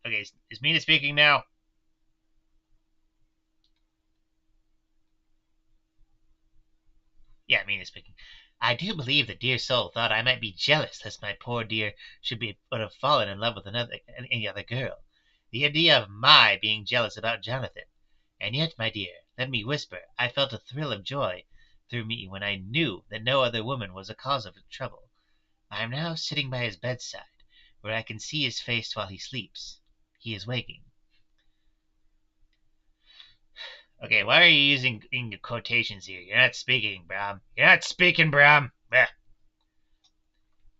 okay, is Mina speaking now? Yeah, Mina speaking. I do believe the dear soul thought I might be jealous lest my poor dear would have fallen in love with any other girl. The idea of my being jealous about Jonathan. And yet, my dear, let me whisper, I felt a thrill of joy through me when I knew that no other woman was the cause of the trouble. I am now sitting by his bedside, where I can see his face while he sleeps. He is waking. Okay, why are you using quotations here? You're not speaking, Bram. You're not speaking, Bram. Blech.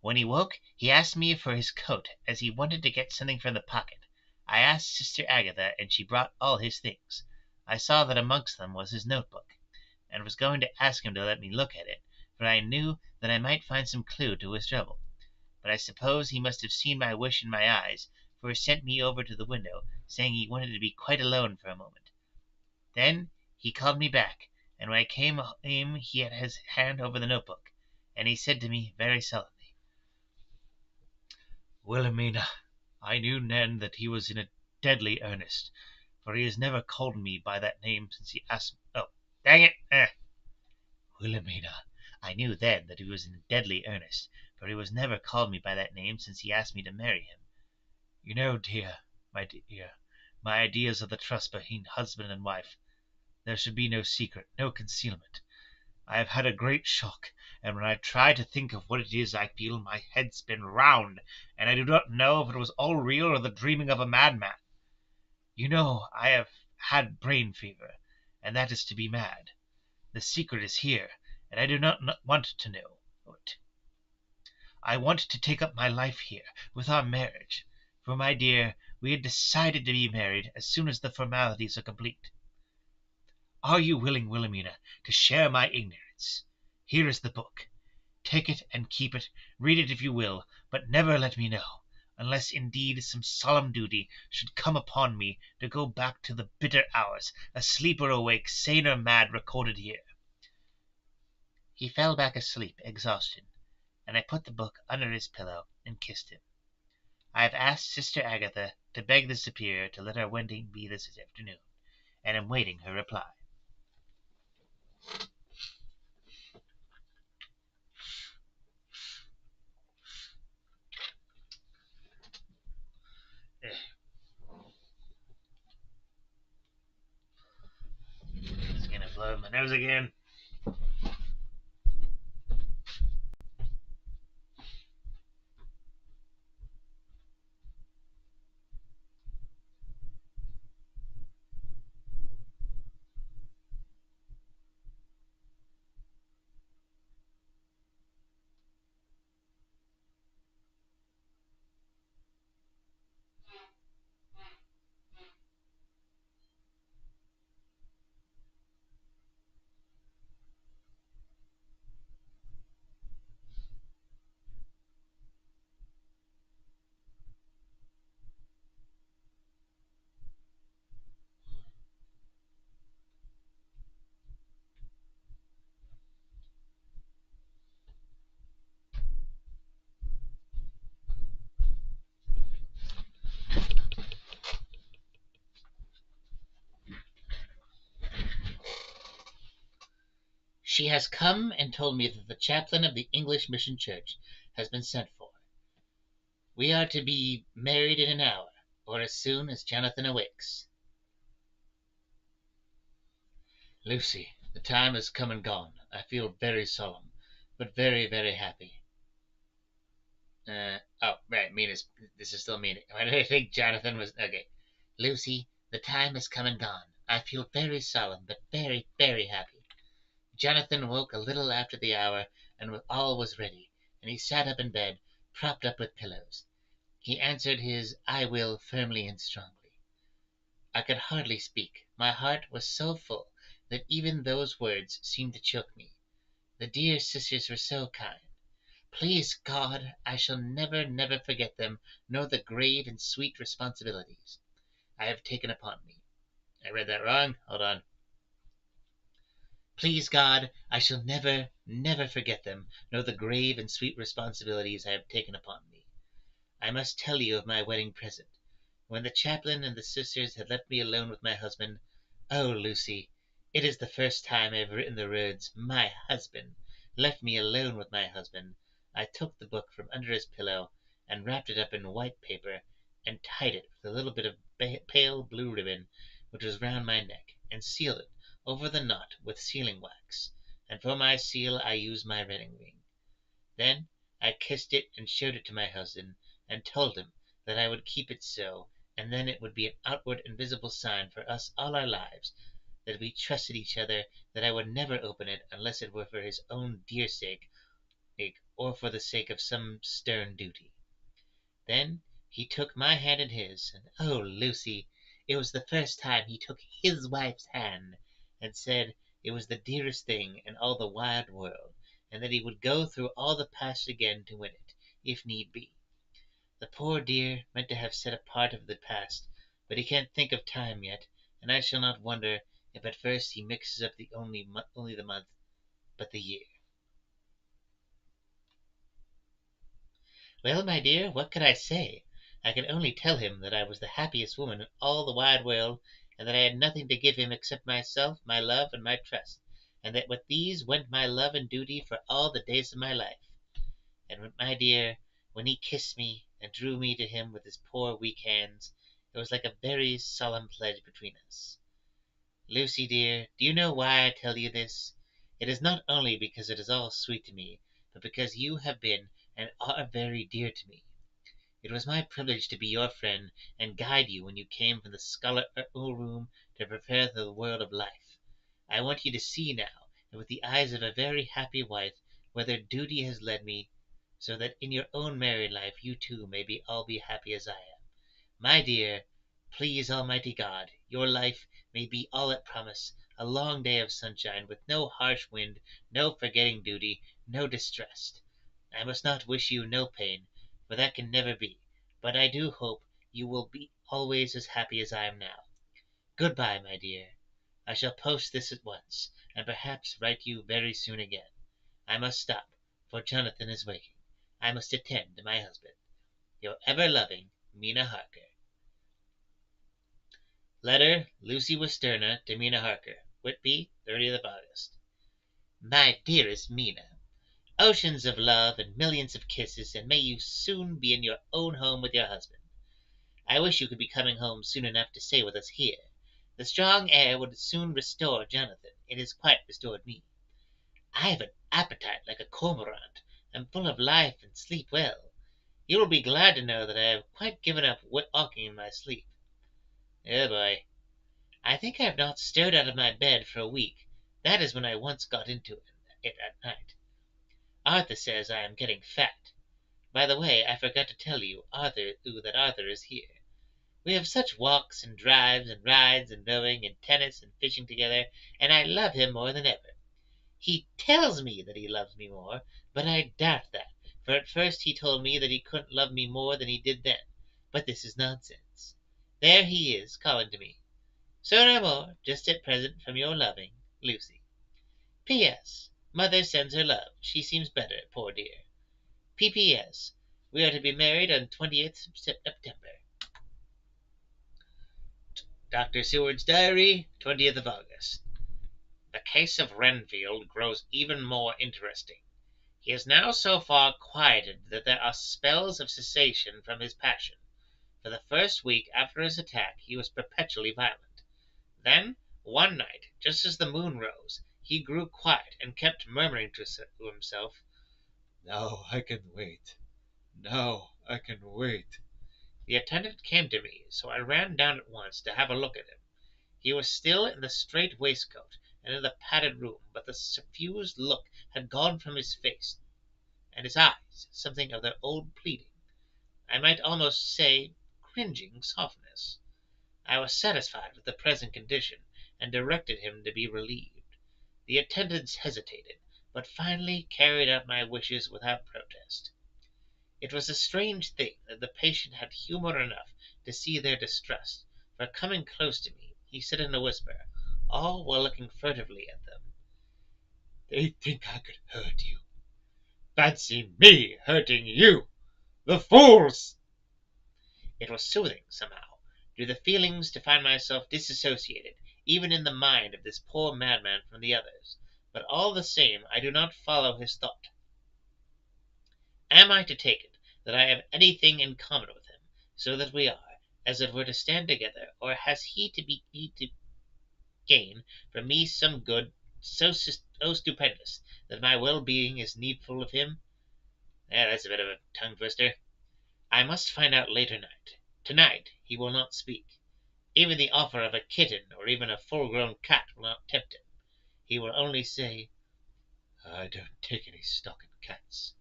When he woke, he asked me for his coat, as he wanted to get something from the pocket. I asked Sister Agatha, and she brought all his things. I saw that amongst them was his notebook, and was going to ask him to let me look at it, for I knew that I might find some clue to his trouble. But I suppose he must have seen my wish in my eyes, for he sent me over to the window, saying he wanted to be quite alone for a moment. Then he called me back, and when I came in he had his hand over the notebook, and he said to me very solemnly, "Wilhelmina, I knew then that he was in deadly earnest, for he has never called me by that name since he asked me. Oh, dang it! Wilhelmina, I knew then that he was in deadly earnest, for he has never called me by that name since he asked me to marry him. You know, my dear, my ideas of the trust between husband and wife. There should be no secret, no concealment. I have had a great shock, and when I try to think of what it is I feel, my head spins round, and I do not know if it was all real or the dreaming of a madman. You know I have had brain fever, and that is to be mad. The secret is here, and I do not want to know it. I want to take up my life here, with our marriage, for, my dear, we had decided to be married as soon as the formalities are complete. Are you willing, Wilhelmina, to share my ignorance? Here is the book. Take it and keep it. Read it if you will, but never let me know, unless indeed some solemn duty should come upon me to go back to the bitter hours, asleep or awake, sane or mad, recorded here." He fell back asleep, exhausted, and I put the book under his pillow and kissed him. I have asked Sister Agatha to beg the Superior to let our wedding be this afternoon, and am waiting her reply. It's gonna blow my nose again. She has come and told me that the chaplain of the English Mission Church has been sent for. We are to be married in an hour, or as soon as Jonathan awakes. Lucy, the time has come and gone. I feel very solemn, but very, very happy. Oh, right, this is still Mina. Why did I think Jonathan was, okay. Lucy, the time has come and gone. I feel very solemn, but very, very happy. Jonathan woke a little after the hour, and all was ready, and he sat up in bed, propped up with pillows. He answered his "I will" firmly and strongly. I could hardly speak. My heart was so full that even those words seemed to choke me. The dear sisters were so kind. Please God, I shall never, never forget them, nor the grave and sweet responsibilities I have taken upon me. I read that wrong. Hold on. Please God, I shall never, never forget them, nor the grave and sweet responsibilities I have taken upon me. I must tell you of my wedding present. When the chaplain and the sisters had left me alone with my husband, oh, Lucy, it is the first time I have written the words "my husband," left me alone with my husband, I took the book from under his pillow and wrapped it up in white paper and tied it with a little bit of pale blue ribbon which was round my neck, and sealed it over the knot with sealing wax, and for my seal I used my wedding ring. Then I kissed it and showed it to my husband, and told him that I would keep it so, and then it would be an outward and visible sign for us all our lives that we trusted each other, that I would never open it unless it were for his own dear sake, or for the sake of some stern duty. Then he took my hand in his, and oh, Lucy, it was the first time he took his wife's hand, and said it was the dearest thing in all the wide world, and that he would go through all the past again to win it, if need be. The poor dear meant to have said a part of the past, but he can't think of time yet, and I shall not wonder if at first he mixes up only the month, but the year. Well, my dear, what could I say? I could only tell him that I was the happiest woman in all the wide world, and that I had nothing to give him except myself, my love, and my trust, and that with these went my love and duty for all the days of my life. And, my dear, when he kissed me and drew me to him with his poor weak hands, it was like a very solemn pledge between us. Lucy, dear, do you know why I tell you this? It is not only because it is all sweet to me, but because you have been and are very dear to me. It was my privilege to be your friend and guide you when you came from the schoolroom to prepare for the world of life. I want you to see now, and with the eyes of a very happy wife, whither duty has led me, so that in your own married life you too may all be happy as I am. My dear, please Almighty God, your life may be all it promise, a long day of sunshine, with no harsh wind, no forgetting duty, no distress. I must not wish you no pain, for that can never be, but I do hope you will be always as happy as I am now. Good-bye, my dear. I shall post this at once, and perhaps write you very soon again. I must stop, for Jonathan is waking. I must attend to my husband. Your ever-loving Mina Harker. Letter, Lucy Westerna to Mina Harker, Whitby, 30th of August. My dearest Mina, oceans of love and millions of kisses, and may you soon be in your own home with your husband. I wish you could be coming home soon enough to stay with us here. The strong air would soon restore Jonathan. It has quite restored me. I have an appetite like a cormorant, am full of life and sleep well. You will be glad to know that I have quite given up walking in my sleep. Oh boy. I think I have not stirred out of my bed for a week. That is when I once got into it at night. Arthur says I am getting fat. By the way, I forgot to tell you that Arthur is here. We have such walks and drives and rides and rowing and tennis and fishing together, and I love him more than ever. He tells me that he loves me more, but I doubt that, for at first he told me that he couldn't love me more than he did then. But this is nonsense. There he is, calling to me. So no more, just at present, from your loving Lucy. P.S. Mother sends her love. She seems better, poor dear. P.P.S. We are to be married on 20th September. Dr. Seward's Diary, 20th of August. The case of Renfield grows even more interesting. He is now so far quieted that there are spells of cessation from his passion. For the first week after his attack he was perpetually violent. Then, one night, just as the moon rose, he grew quiet and kept murmuring to himself,
Now I can wait. Now I can wait.
The attendant came to me, so I ran down at once to have a look at him. He was still in the strait waistcoat and in the padded room, but the suffused look had gone from his face, and his eyes something of their old pleading, I might almost say cringing softness. I was satisfied with the present condition, and directed him to be relieved. The attendants hesitated, but finally carried out my wishes without protest. It was a strange thing that the patient had humor enough to see their distrust, for coming close to me, he said in a whisper, all while looking furtively at them,
They think I could hurt you. Fancy me hurting you! The fools!
It was soothing, somehow, to the feelings to find myself disassociated, even in the mind of this poor madman from the others, but all the same I do not follow his thought. Am I to take it that I have anything in common with him, so that we are, as it were, to stand together, or has he to gain from me some good so stupendous that my well-being is needful of him? That's a bit of a tongue-twister. I must find out later night. Tonight he will not speak. Even the offer of a kitten or even a full-grown cat will not tempt him. He will only say,
I don't take any stock in cats.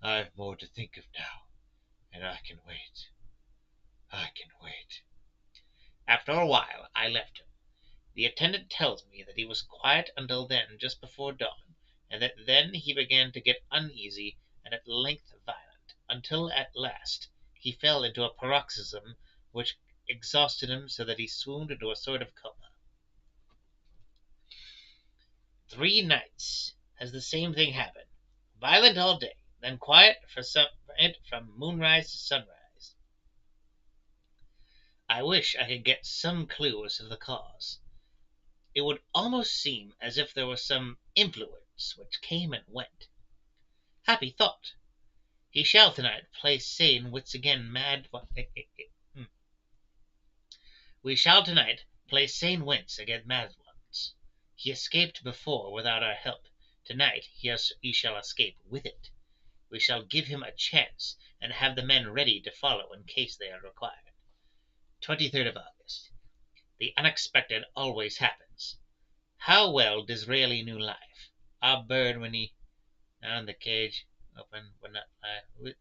I've more to think of now, and I can wait. I can wait.
After a while I left him. The attendant tells me that he was quiet until then, just before dawn, and that then he began to get uneasy and at length violent, until at last he fell into a paroxysm which exhausted him so that he swooned into a sort of coma. 3 nights has the same thing happened. Violent all day, then quiet from moonrise to sunrise. I wish I could get some clue as to the cause. It would almost seem as if there was some influence which came and went. Happy thought! He shall tonight play sane wits again mad. We shall tonight play sane wits against mad ones. He escaped before without our help. Tonight he shall escape with it. We shall give him a chance, and have the men ready to follow in case they are required. 23rd of August. The unexpected always happens. How well Disraeli knew life. Our bird when he found the cage open would not fly.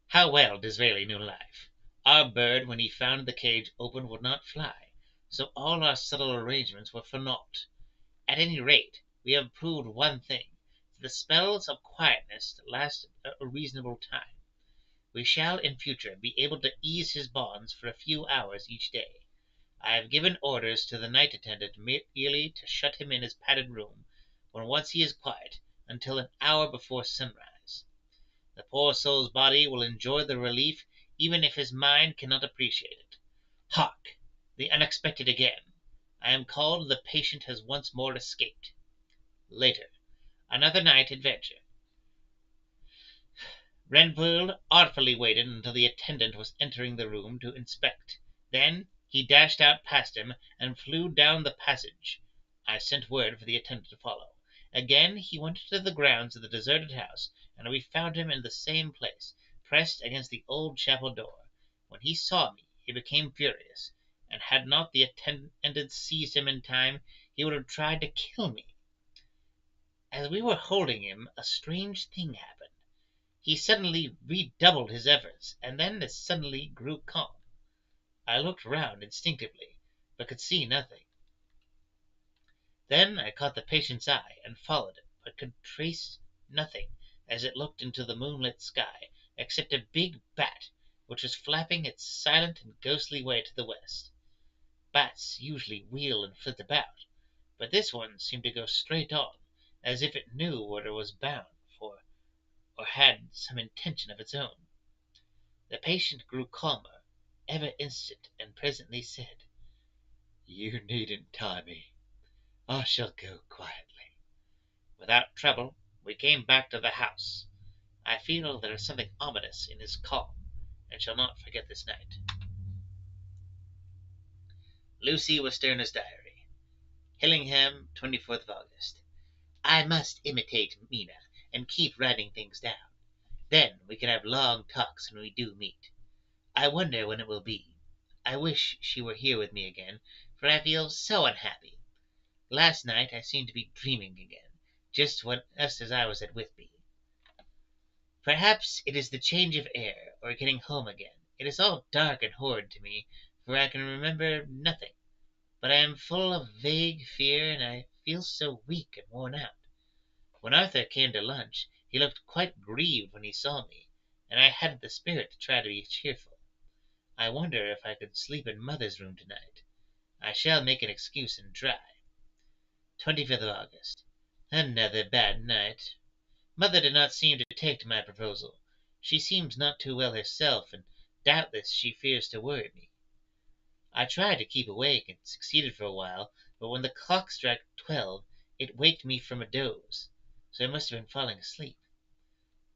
How well Disraeli knew life. Our bird when he found the cage open would not fly, so all our subtle arrangements were for naught. At any rate, we have proved one thing, that the spells of quietness last a reasonable time. We shall in future be able to ease his bonds for a few hours each day. I have given orders to the night attendant merely to shut him in his padded room, when once he is quiet, until an hour before sunrise. The poor soul's body will enjoy the relief even if his mind cannot appreciate it. Hark! The unexpected again. I am called the patient has once more escaped. Later. Another night adventure. Renfield artfully waited until the attendant was entering the room to inspect. Then he dashed out past him and flew down the passage. I sent word for the attendant to follow. Again he went into the grounds of the deserted house, and we found him in the same place, pressed against the old chapel door. When he saw me he became furious, and had not the attendant seized him in time, he would have tried to kill me. As we were holding him, a strange thing happened. He suddenly redoubled his efforts, and then as suddenly grew calm. I looked round instinctively, but could see nothing. Then I caught the patient's eye, and followed it, but could trace nothing as it looked into the moonlit sky, except a big bat, which was flapping its silent and ghostly way to the west. Bats usually wheel and flit about, but this one seemed to go straight on, as if it knew where it was bound for, or had some intention of its own. The patient grew calmer, ever instant, and presently said,
You needn't tie me. I shall go quietly.
Without trouble, we came back to the house. I feel there is something ominous in his calm, and shall not forget this night. Lucy Westenra's Diary. Hillingham, 24th of August. I must imitate Mina and keep writing things down. Then we can have long talks when we do meet. I wonder when it will be. I wish she were here with me again, for I feel so unhappy. Last night I seemed to be dreaming again, just as I was at Whitby. Perhaps it is the change of air, or getting home again. It is all dark and horrid to me, for I can remember nothing. But I am full of vague fear, and I feel so weak and worn out. When Arthur came to lunch, he looked quite grieved when he saw me, and I hadn't the spirit to try to be cheerful. I wonder if I could sleep in Mother's room tonight. I shall make an excuse and try. 25th of August. Another bad night. Mother did not seem to take to my proposal. She seems not too well herself, and doubtless she fears to worry me. I tried to keep awake, and succeeded for a while, but when the clock struck 12 it waked me from a doze, so I must have been falling asleep.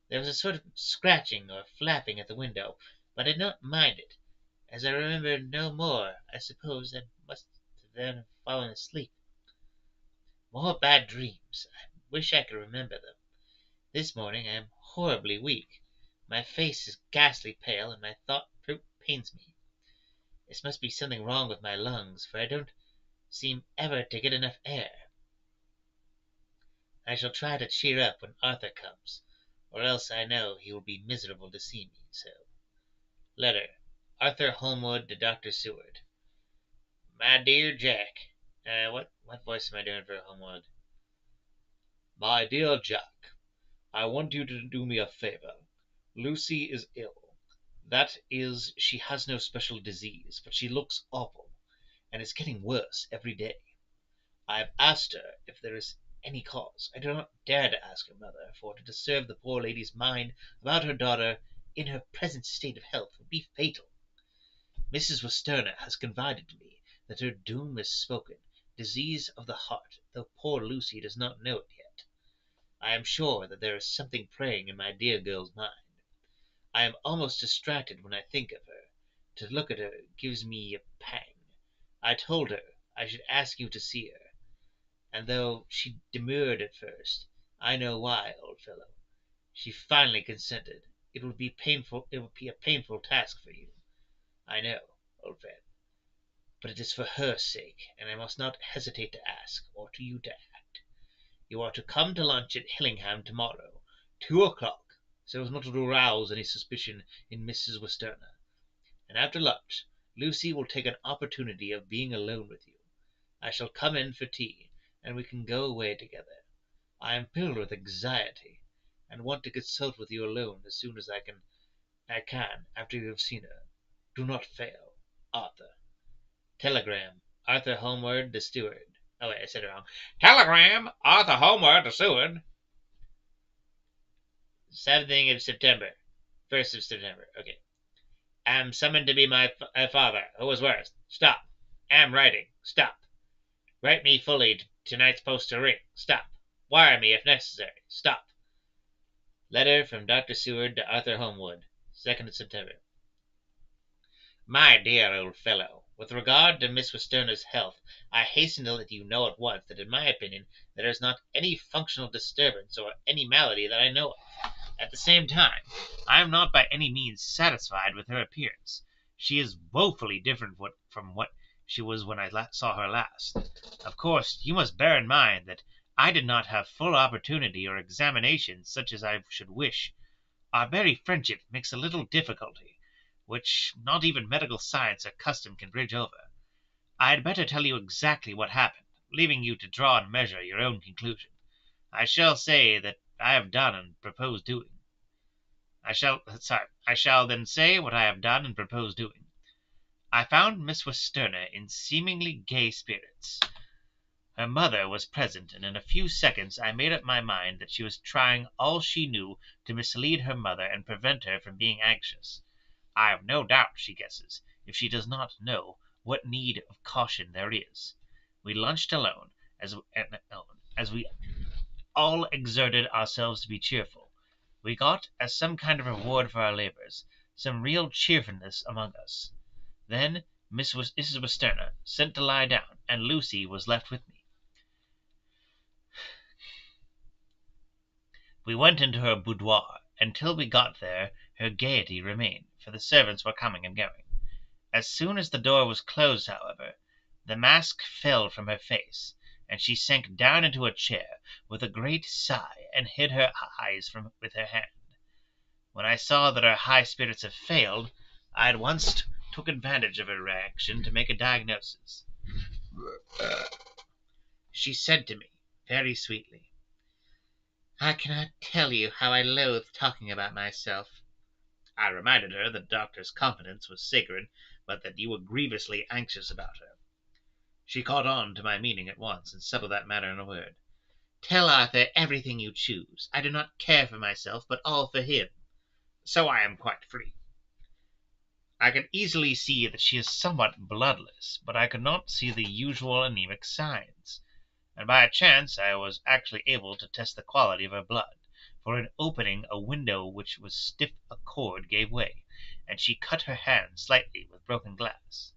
There was a sort of scratching or flapping at the window, but I did not mind it. As I remember no more, I suppose I must then have fallen asleep. More bad dreams. I wish I could remember them. This morning I am horribly weak. My face is ghastly pale, and my throat pains me. This must be something wrong with my lungs, for I don't seem ever to get enough air. I shall try to cheer up when Arthur comes, or else I know he will be miserable to see me so. Letter. Arthur Holmwood to Dr. Seward. My dear Jack. What voice am I doing for Holmwood?
My dear Jack, I want you to do me a favor. Lucy is ill. That is, she has no special disease, but she looks awful, and is getting worse every day. I have asked her if there is any cause. I do not dare to ask her mother, for to disturb the poor lady's mind about her daughter in her present state of health would be fatal. Mrs. Westenra has confided to me that her doom is spoken, disease of the heart, though poor Lucy does not know it yet. I am sure that there is something preying in my dear girl's mind. I am almost distracted when I think of her. To look at her gives me a pang. I told her I should ask you to see her, and though she demurred at first, I know why, old fellow. She finally consented. It would be a painful task for you, I know, old friend, but it is for her sake, and I must not hesitate to ask, or to you to act. You are to come to lunch at Hillingham tomorrow, 2 o'clock, so as not to arouse any suspicion in Mrs. Westenra. And after lunch, Lucy will take an opportunity of being alone with you. I shall come in for tea, and we can go away together. I am filled with anxiety, and want to consult with you alone as soon as I can after you have seen her. Do not fail. Arthur. Telegram. Arthur Holmwood to Steward. Oh wait, I said it wrong. Telegram. Arthur Holmwood to Steward. 7th of September. 1st of September. Okay. Am summoned to be my father. Who was worst? Stop. Am writing. Stop. Write me fully. Tonight's post to ring. Stop. Wire me if necessary. Stop. Letter from Dr. Seward to Arthur Holmwood. 2nd of September. My dear old fellow, with regard to Miss Westenra's health, I hasten to let you know at once that in my opinion there is not any functional disturbance or any malady that I know of. At the same time, I am not by any means satisfied with her appearance. She is woefully different from what she was when I saw her last. Of course, you must bear in mind that I did not have full opportunity or examination such as I should wish. Our very friendship makes a little difficulty, which not even medical science or custom can bridge over. I had better tell you exactly what happened, leaving you to draw and measure your own conclusion. I shall say that I have done and propose doing. I shall then say what I have done and propose doing. I found Miss Westenra in seemingly gay spirits. Her mother was present, and in a few seconds I made up my mind that she was trying all she knew to mislead her mother and prevent her from being anxious. I have no doubt she guesses, if she does not know,
what need of caution there is. We lunched alone, as we all exerted ourselves to be cheerful. We got, as some kind of reward for our labors, some real cheerfulness among us. Then Mrs. Westerner sent to lie down, and Lucy was left with me. We went into her boudoir, and till we got there her gaiety remained, for the servants were coming and going. As soon as the door was closed, however, the mask fell from her face, and she sank down into a chair with a great sigh, and hid her eyes with her hand. When I saw that her high spirits had failed, I at once took advantage of her reaction to make a diagnosis. She said to me, very sweetly, "I cannot tell you how I loathe talking about myself." I reminded her that the doctor's confidence was sacred, but that you were grievously anxious about her. She caught on to my meaning at once, and settled that matter in a word. "Tell Arthur everything you choose. I do not care for myself, but all for him. So I am quite free." I could easily see that she is somewhat bloodless, but I could not see the usual anemic signs, and by a chance I was actually able to test the quality of her blood, for in opening a window which was stiff a cord gave way, and she cut her hand slightly with broken glass.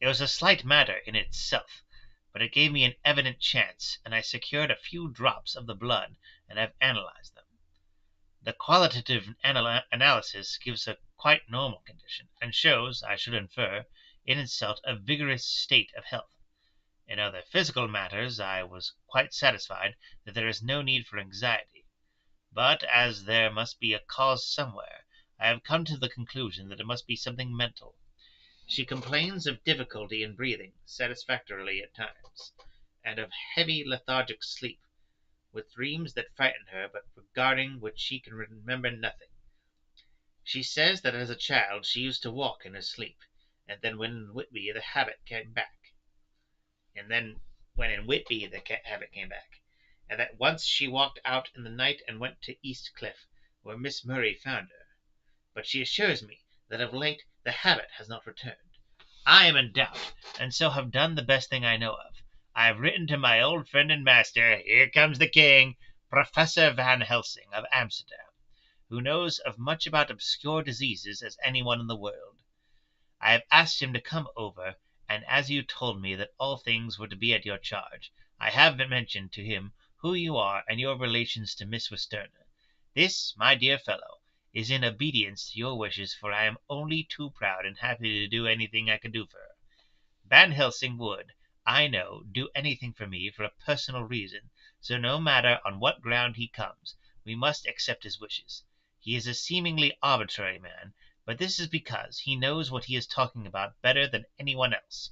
It was a slight matter in itself, but it gave me an evident chance, and I secured a few drops of the blood and have analyzed them. The qualitative analysis gives a quite normal condition, and shows, I should infer, in itself a vigorous state of health. In other physical matters I was quite satisfied that there is no need for anxiety, but as there must be a cause somewhere, I have come to the conclusion that it must be something mental. She complains of difficulty in breathing satisfactorily at times, and of heavy lethargic sleep, with dreams that frighten her, but regarding which she can remember nothing. She says that as a child she used to walk in her sleep, and then when in Whitby the habit came back, and that once she walked out in the night and went to East Cliff, where Miss Murray found her. But she assures me that of late the habit has not returned. I am in doubt, and so have done the best thing I know of. I have written to my old friend and master, here comes the king, Professor Van Helsing of Amsterdam, who knows as much about obscure diseases as anyone in the world. I have asked him to come over, and as you told me that all things were to be at your charge, I have mentioned to him who you are and your relations to Miss Westerner. This, my dear fellow, is in obedience to your wishes, for I am only too proud and happy to do anything I can do for her. Van Helsing would, I know, do anything for me for a personal reason, so no matter on what ground he comes, we must accept his wishes. He is a seemingly arbitrary man, but this is because he knows what he is talking about better than anyone else.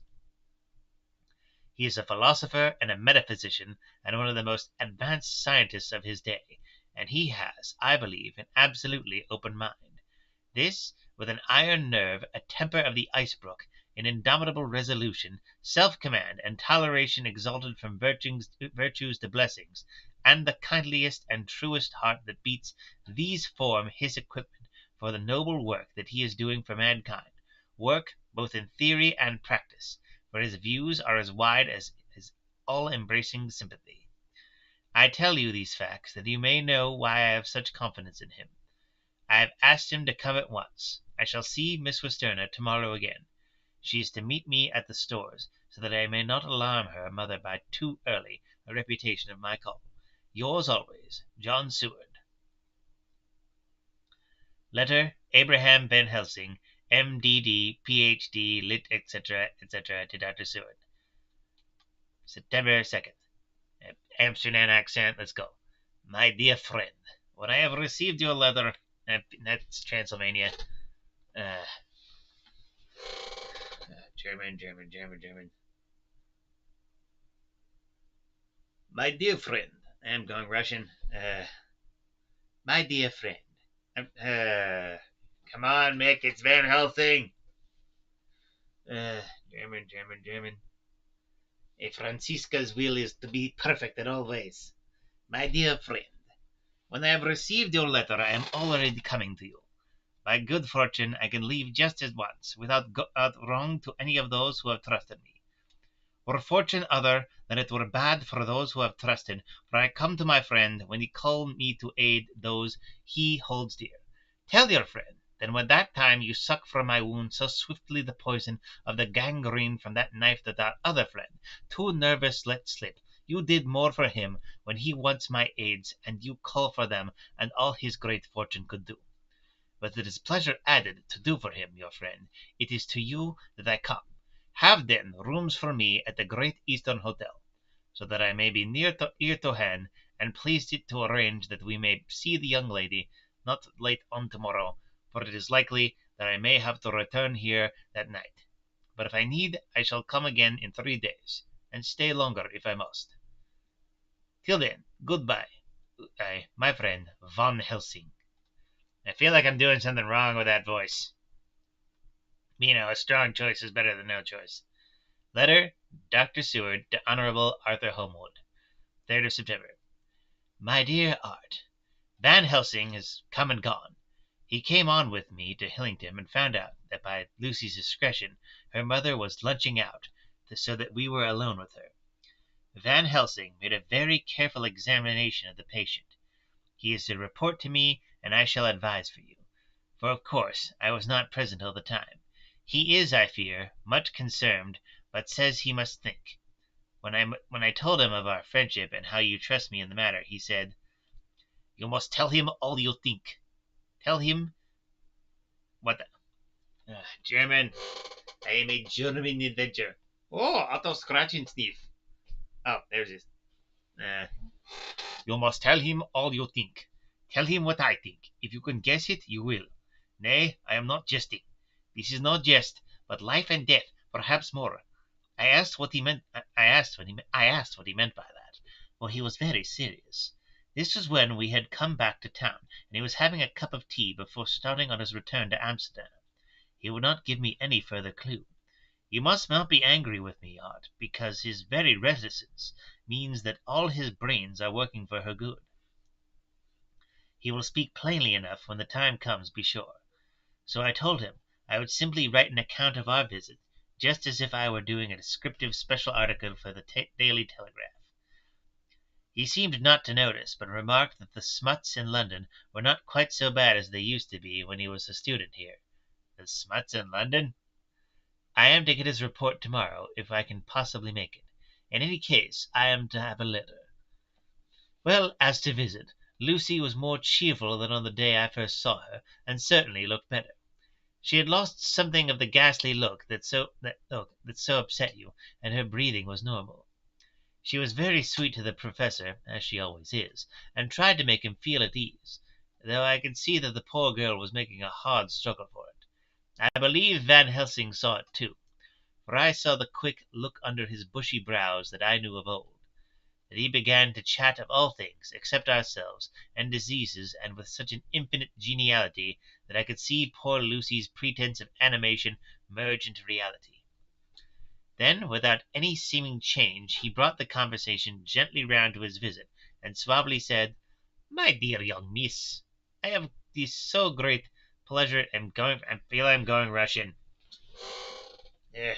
He is a philosopher and a metaphysician, and one of the most advanced scientists of his day, and he has, I believe, an absolutely open mind. This, with an iron nerve, a temper of the ice brook, an indomitable resolution, self-command, and toleration exalted from virtues to blessings, and the kindliest and truest heart that beats, these form his equipment for the noble work that he is doing for mankind, work both in theory and practice, for his views are as wide as his all-embracing sympathy. I tell you these facts that you may know why I have such confidence in him. I have asked him to come at once. I shall see Miss Westerner tomorrow again. She is to meet me at the stores, so that I may not alarm her mother by too early a repetition of my call. Yours always, John Seward. Letter Abraham Van Helsing, M.D.D., Ph.D., Lit., etc., etc., to Dr. Seward. September 2nd. Amsterdam accent, let's go. My dear friend, when I have received your letter, that's Transylvania. German. My dear friend, I am going Russian. My dear friend. Come on, Mick, it's Van Helsing. German. A Francisca's will is to be perfect in all ways. My dear friend, when I have received your letter, I am already coming to you. By good fortune I can leave just as once, without wrong to any of those who have trusted me. Were fortune other, then it were bad for those who have trusted, for I come to my friend when he call me to aid those he holds dear. Tell your friend, then when that time you suck from my wound so swiftly the poison of the gangrene from that knife that our other friend, too nervous, let slip, you did more for him when he wants my aids, and you call for them, and all his great fortune could do. But it is pleasure added to do for him, your friend. It is to you that I come. Have then rooms for me at the Great Eastern Hotel, so that I may be near to ear to hand, and pleased it to arrange that we may see the young lady not late on tomorrow, for it is likely that I may have to return here that night. But if I need, I shall come again in 3 days, and stay longer if I must. Till then, goodbye, my friend Van Helsing. I feel like I'm doing something wrong with that voice. A strong choice is better than no choice. Letter, Dr. Seward to Honorable Arthur Holmwood. 3rd of September. My dear Art, Van Helsing has come and gone. He came on with me to Hillington and found out that by Lucy's discretion her mother was lunching out, so that we were alone with her. Van Helsing made a very careful examination of the patient. He is to report to me, and I shall advise for you, for of course I was not present all the time. He is, I fear, much concerned, but says he must think. When I told him of our friendship and how you trust me in the matter, he said, "You must tell him all you think. Tell him what the German. I am a German adventure. Oh, auto scratch and sniff. Oh, there's this. You must tell him all you think. Tell him what I think. If you can guess it, you will. Nay, I am not jesting. This is no jest, but life and death, perhaps more. I asked what he meant. I asked what he meant by that, for he was very serious. This was when we had come back to town, and he was having a cup of tea before starting on his return to Amsterdam. He would not give me any further clue. You must not be angry with me, Art, because his very reticence means that all his brains are working for her good. He will speak plainly enough when the time comes, be sure. So I told him I would simply write an account of our visit, just as if I were doing a descriptive special article for the Daily Telegraph. He seemed not to notice, but remarked that the smuts in London were not quite so bad as they used to be when he was a student here. The smuts in London? I am to get his report tomorrow, if I can possibly make it. In any case, I am to have a letter. Well, as to visit, Lucy was more cheerful than on the day I first saw her, and certainly looked better. She had lost something of the ghastly look that so upset you, and her breathing was normal. She was very sweet to the professor, as she always is, and tried to make him feel at ease, though I could see that the poor girl was making a hard struggle for it. I believe Van Helsing saw it too, for I saw the quick look under his bushy brows that I knew of old, that he began to chat of all things except ourselves and diseases, and with such an infinite geniality that I could see poor Lucy's pretence of animation merge into reality. Then, without any seeming change, he brought the conversation gently round to his visit, and suavely said, "My dear young miss, I have this so great pleasure. I feel I'm going Russian. Eh.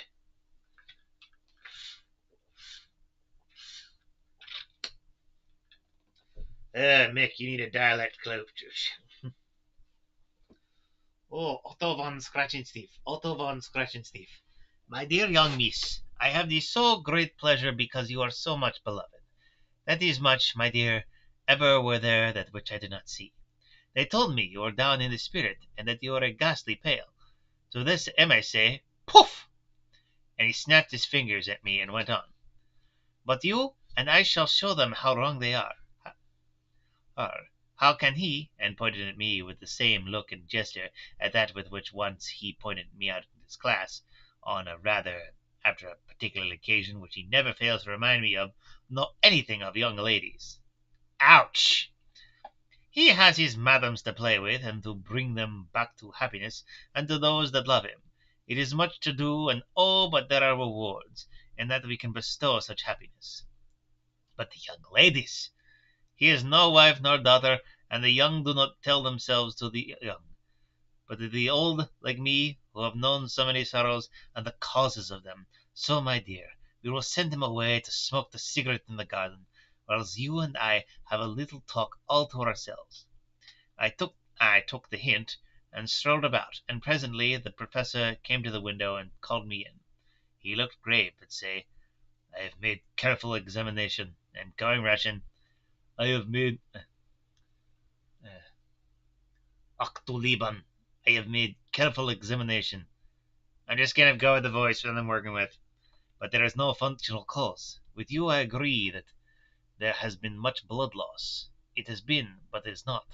Mick, you need a dialect coach." Oh, Otto von Scratchenstief, Otto von Scratchenstief. My dear young miss, I have the so great pleasure because you are so much beloved. That is much, my dear, ever were there that which I did not see. They told me you were down in the spirit, and that you are a ghastly pale. To this I say, poof! And he snapped his fingers at me and went on. But you, and I shall show them how wrong they are. How can he, and pointed at me with the same look and gesture as that with which once he pointed me out in his class, after a particular occasion which he never fails to remind me of, know anything of young ladies? Ouch! He has his madams to play with, and to bring them back to happiness, and to those that love him. It is much to do, and oh, but there are rewards, in that we can bestow such happiness. But the young ladies! He has no wife nor daughter, and the young do not tell themselves to the young. But to the old like me, who have known so many sorrows and the causes of them, so, my dear, we will send him away to smoke the cigarette in the garden, whilst you and I have a little talk all to ourselves. I took the hint, and strolled about, and presently the Professor came to the window and called me in. He looked grave, but said, "I have made careful examination, and going ration, I have made Octoleben. I have made careful examination. I'm just kind of go with the voice that I'm working with. But there is no functional cause. With you I agree that there has been much blood loss. It has been, but it is not.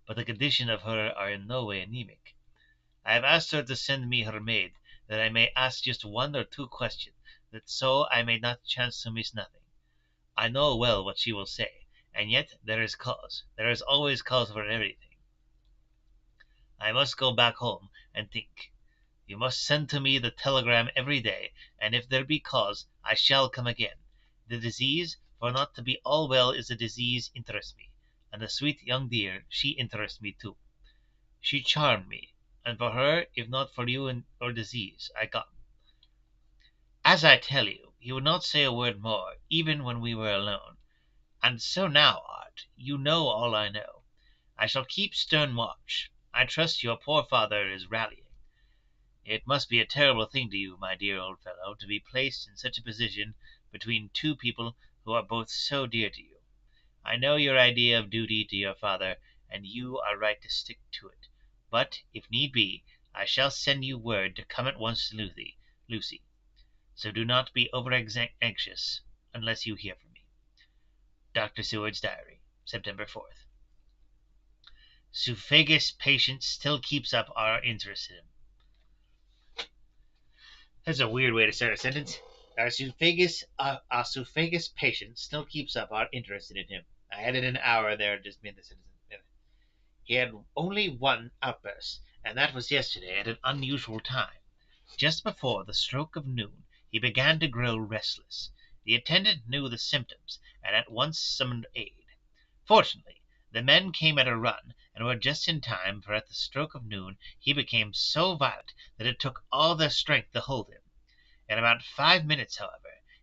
But the condition of her are in no way anemic. I have asked her to send me her maid, that I may ask just one or two questions, that so I may not chance to miss nothing. I know well what she will say, and yet there is cause. There is always cause for everything. I must go back home and think. You must send to me the telegram every day, and if there be cause, I shall come again. The disease, for not to be all well is a disease, interests me, and the sweet young dear, she interests me too. She charmed me, and for her, if not for you and or disease, I got. As I tell you, he would not say a word more, even when we were alone. And so now, Art, you know all I know. I shall keep stern watch. I trust your poor father is rallying. It must be a terrible thing to you, my dear old fellow, to be placed in such a position between two people who are both so dear to you. I know your idea of duty to your father, and you are right to stick to it. But, if need be, I shall send you word to come at once to Lucy. So do not be over anxious unless you hear from me. Dr. Seward's Diary, September 4th. Suffragus patient still keeps up our interest in him. That's a weird way to start a sentence. Our Suffragus patient still keeps up our interest in him. I added an hour there, just made the sentence. He had only one outburst, and that was yesterday at an unusual time. Just before the stroke of noon, he began to grow restless. The attendant knew the symptoms, and at once summoned aid. Fortunately, the men came at a run, and were just in time, for at the stroke of noon he became so violent that it took all their strength to hold him. In about 5 minutes, however,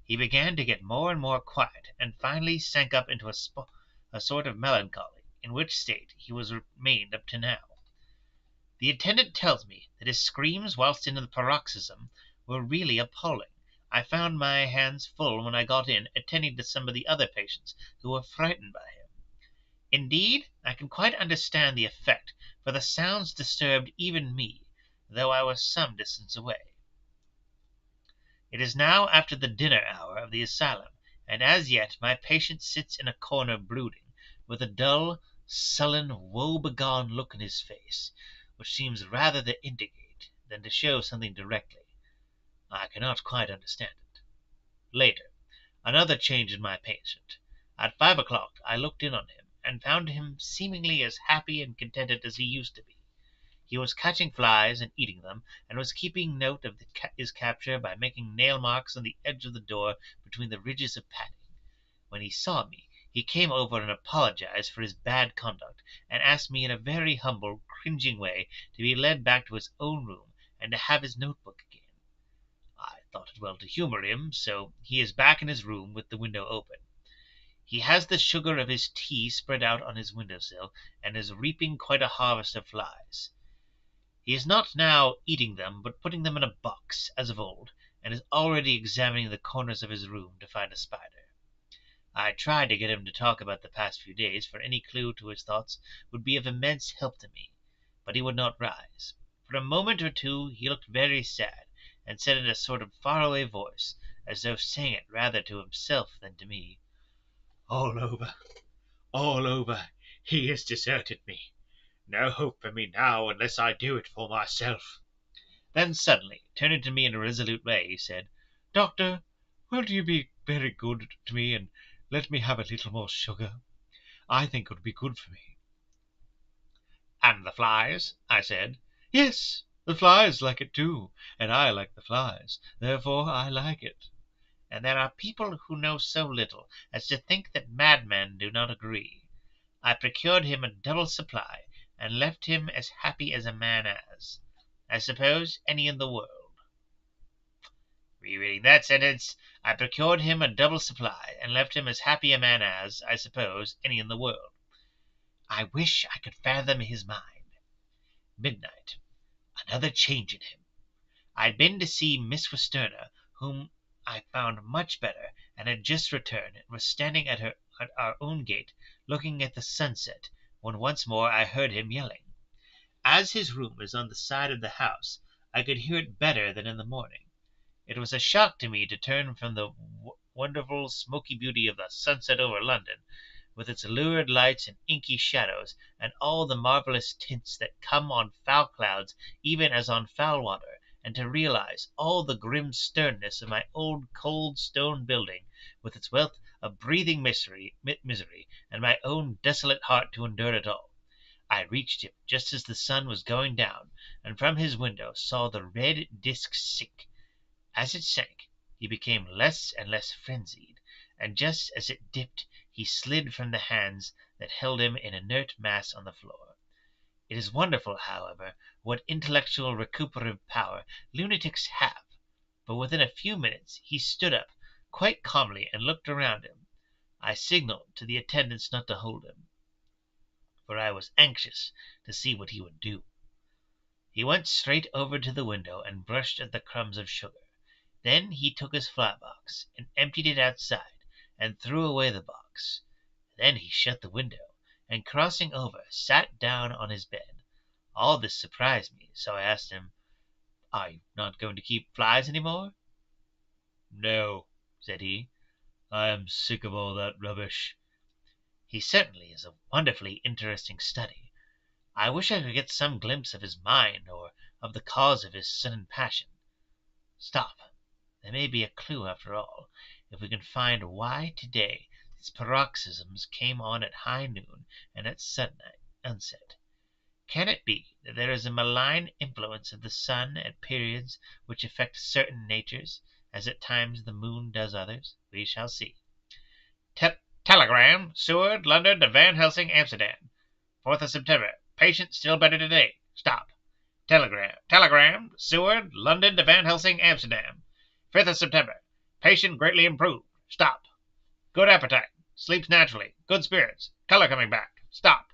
he began to get more and more quiet, and finally sank up into a sort of melancholy, in which state he was remained up to now. The attendant tells me that his screams whilst in the paroxysm were really appalling. I found my hands full when I got in, attending to some of the other patients who were frightened by him. Indeed, I can quite understand the effect, for the sounds disturbed even me, though I was some distance away. It is now after the dinner hour of the asylum, and as yet my patient sits in a corner brooding, with a dull, sullen, woe-begone look in his face, which seems rather to indicate than to show something directly. I cannot quite understand it. Later, another change in my patient. At 5 o'clock I looked in on him, and found him seemingly as happy and contented as he used to be. He was catching flies and eating them, and was keeping note of his capture by making nail marks on the edge of the door between the ridges of padding. When he saw me, he came over and apologized for his bad conduct, and asked me in a very humble, cringing way to be led back to his own room, and to have his notebook again. I thought it well to humor him, so he is back in his room with the window open. He has the sugar of his tea spread out on his window sill, and is reaping quite a harvest of flies. He is not now eating them, but putting them in a box, as of old, and is already examining the corners of his room to find a spider. I tried to get him to talk about the past few days, for any clue to his thoughts would be of immense help to me, but he would not rise. For a moment or two he looked very sad, and said in a sort of far-away voice, as though saying it rather to himself than to me, "All over, all over, he has deserted me. No hope for me now, unless I do it for myself." Then suddenly, turning to me in a resolute way, he said, "Doctor, will you be very good to me, and let me have a little more sugar? I think it would be good for me." "And the flies?" I said. "Yes, the flies like it too, and I like the flies. Therefore I like it." And there are people who know so little as to think that madmen do not agree. I procured him a double supply, and left him as happy as a man as, I suppose, any in the world. Rereading that sentence, I procured him a double supply, and left him as happy a man as, I suppose, any in the world. I wish I could fathom his mind. Midnight. Another change in him. I had been to see Miss Westenra, whom I found much better, and had just returned, and was standing at our own gate, looking at the sunset, when once more I heard him yelling. As his room is on the side of the house, I could hear it better than in the morning. It was a shock to me to turn from the wonderful smoky beauty of the sunset over London, with its lurid lights and inky shadows, and all the marvellous tints that come on foul clouds even as on foul water, and to realize all the grim sternness of my old cold stone building, with its wealth of breathing misery, and my own desolate heart to endure it all. I reached him just as the sun was going down, and from his window saw the red disk sink. As it sank, he became less and less frenzied, and just as it dipped he slid from the hands that held him in inert mass on the floor. It is wonderful, however, what intellectual recuperative power lunatics have, but within a few minutes he stood up quite calmly and looked around him. I signalled to the attendants not to hold him, for I was anxious to see what he would do. He went straight over to the window and brushed at the crumbs of sugar. Then he took his fly box and emptied it outside, and threw away the box. Then he shut the window, and crossing over, sat down on his bed. All this surprised me, so I asked him, "Are you not going to keep flies any more?" "No," said he. "I am sick of all that rubbish." He certainly is a wonderfully interesting study. I wish I could get some glimpse of his mind, or of the cause of his sudden passion. Stop. There may be a clue after all, if we can find why to-day these paroxysms came on at high noon and at sunset. Can it be that there is a malign influence of the sun at periods which affect certain natures, as at times the moon does others? We shall see. Telegram, Seward, London to Van Helsing, Amsterdam. 4th of September. Patient still better today. Stop. Telegram, Seward, London to Van Helsing, Amsterdam. 5th of September. Patient greatly improved. Stop. Good appetite. Sleeps naturally. Good spirits. Color coming back. Stop.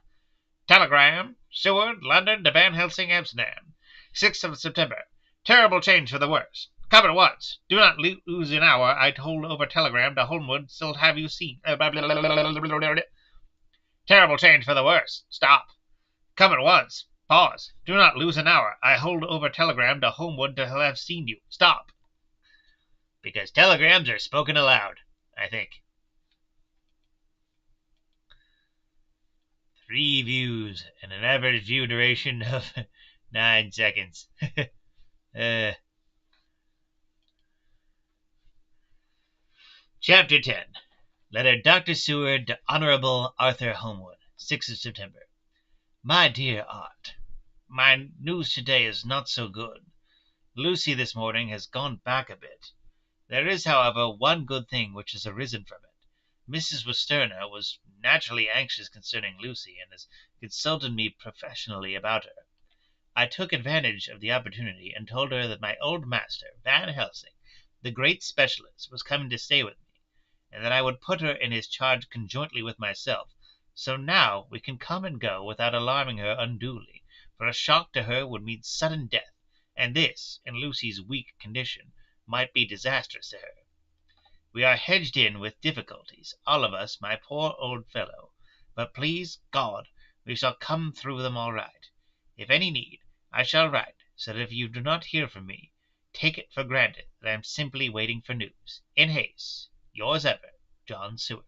Telegram, Seward, London to Van Helsing, Amsterdam. 6th of September. Terrible change for the worse. Come at once. Do not lose an hour. I told over telegram to Holmwood. Still have you seen? Terrible change for the worse. Stop. Come at once. Pause. Do not lose an hour. I hold over telegram to Holmwood to have seen you. Stop. Because telegrams are spoken aloud, I think. 3 views and an average view duration of 9 seconds. Chapter 10. Letter Dr. Seward to Honorable Arthur Holmwood, 6th of September. My dear Art, my news today is not so good. Lucy this morning has gone back a bit. There is, however, one good thing which has arisen from it. Mrs. Westenra was naturally anxious concerning Lucy, and has consulted me professionally about her. I took advantage of the opportunity, and told her that my old master, Van Helsing, the great specialist, was coming to stay with me, and that I would put her in his charge conjointly with myself. So now we can come and go without alarming her unduly, for a shock to her would mean sudden death, and this, in Lucy's weak condition, might be disastrous to her. We are hedged in with difficulties, all of us, my poor old fellow, but please God we shall come through them all right. If any need, I shall write, so that if you do not hear from me, take it for granted that I am simply waiting for news. In haste, yours ever, John Seward.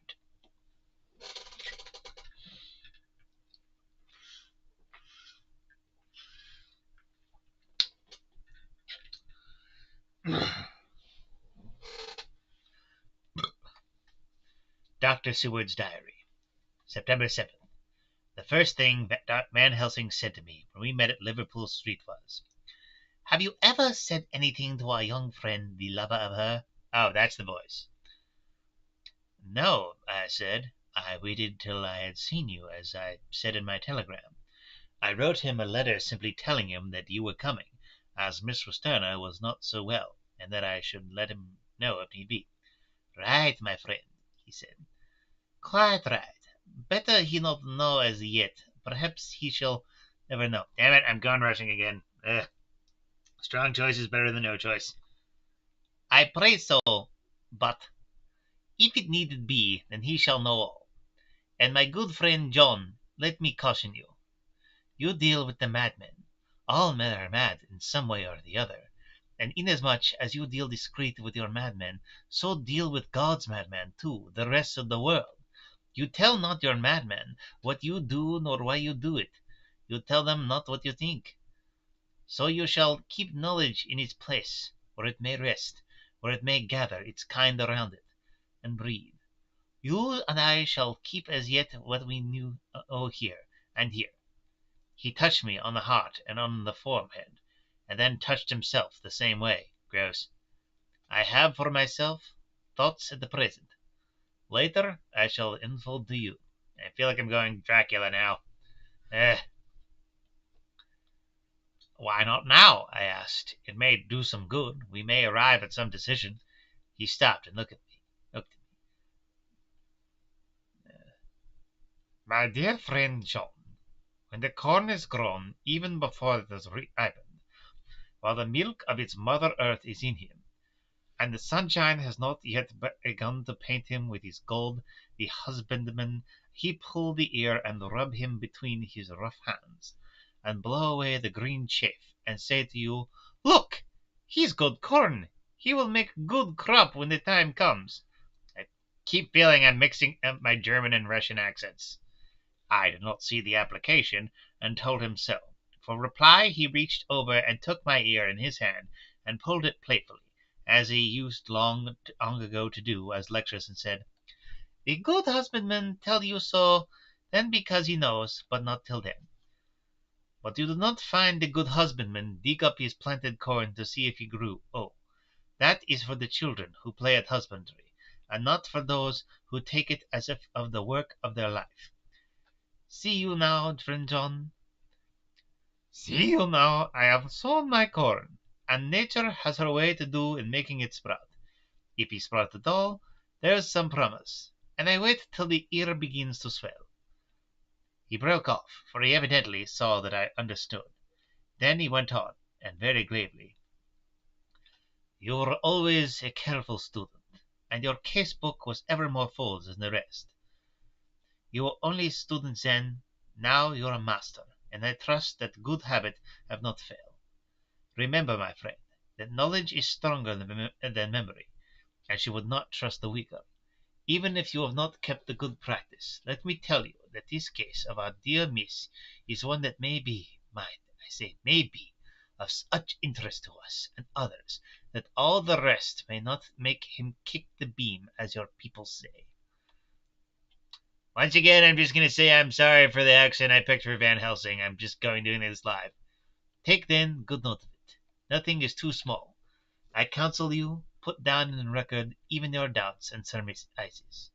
Dr. Seward's Diary, September 7th. The first thing Van Helsing said to me when we met at Liverpool Street was, "Have you ever said anything to our young friend, the lover of her?" Oh, that's the voice. "No," I said. "I waited till I had seen you, as I said in my telegram. I wrote him a letter simply telling him that you were coming, as Miss Westerner was not so well, and that I should let him know if need be. Right, my friend, he said. Quite right. Better he not know as yet. Perhaps he shall never know.
Damn it, I'm gun rushing again. Ugh. Strong choice is better than no choice.
I pray so, but if it needed be, then he shall know all. And my good friend John, let me caution you. You deal with the madmen. All men are mad in some way or the other. And inasmuch as you deal discreet with your madmen, so deal with God's madmen too, the rest of the world. You tell not your madmen what you do nor why you do it. You tell them not what you think. So you shall keep knowledge in its place, where it may rest, where it may gather its kind around it, and breathe. You and I shall keep as yet what we know here and here. He touched me on the heart and on the forehead, and then touched himself the same way. Gross. I have for myself thoughts at the present. Later I shall unfold to you.
I feel like I'm going Dracula now. Eh.
Why not now? I asked. It may do some good. We may arrive at some decision. He stopped and looked at me. My dear friend John, when the corn is grown, even before it has ripened, while the milk of its mother earth is in him, and the sunshine has not yet begun to paint him with his gold, the husbandman he pull the ear and rub him between his rough hands, and blow away the green chaff, and say to you, Look, he's good corn. He will make good crop when the time comes.
I keep feeling I'm mixing up my German and Russian accents.
I did not see the application, and told him so. For reply he reached over and took my ear in his hand, and pulled it playfully, as he used long ago to do as lectures, and said, The good husbandman tell you so then because he knows, but not till then. But you do not find the good husbandman dig up his planted corn to see if he grew. Oh, that is for the children who play at husbandry, and not for those who take it as if of the work of their life. See you now, friend John. See you now, I have sown my corn, and nature has her way to do in making it sprout. If he sprout at all, there's some promise, and I wait till the ear begins to swell. He broke off, for he evidently saw that I understood. Then he went on, and very gravely, You were always a careful student, and your case book was ever more full than the rest. You were only a student then, now you're a master, and I trust that good habit have not failed. Remember, my friend, that knowledge is stronger than memory, and she would not trust the weaker. Even if you have not kept the good practice, let me tell you that this case of our dear Miss is one that may be, mind, I say may be, of such interest to us and others, that all the rest may not make him kick the beam, as your people say.
Once again, I'm just going to say I'm sorry for the accent I picked for Van Helsing. I'm just doing this live.
Take then good note of it. Nothing is too small. I counsel you, put down in record even your doubts and surmises.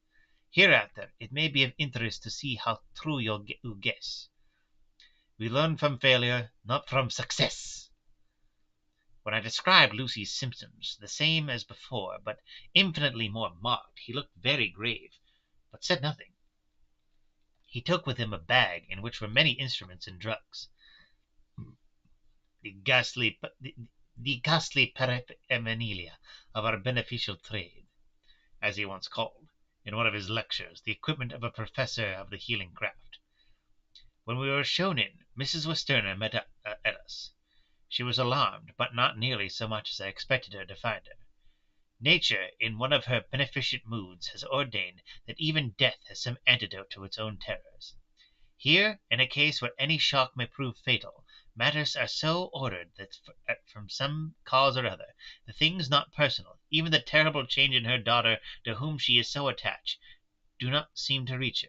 Hereafter it may be of interest to see how true you guess. We learn from failure, not from success. When I described Lucy's symptoms, the same as before, but infinitely more marked, he looked very grave, but said nothing. He took with him a bag in which were many instruments and drugs. The ghastly paraphernalia of our beneficial trade, as he once called, in one of his lectures, the equipment of a professor of the healing craft. When we were shown in, Mrs. Westerner met at us. She was alarmed, but not nearly so much as I expected her to find her. Nature, in one of her beneficent moods, has ordained that even death has some antidote to its own terrors. Here, in a case where any shock may prove fatal, matters are so ordered that from some cause or other, the things not personal, even the terrible change in her daughter to whom she is so attached, do not seem to reach her.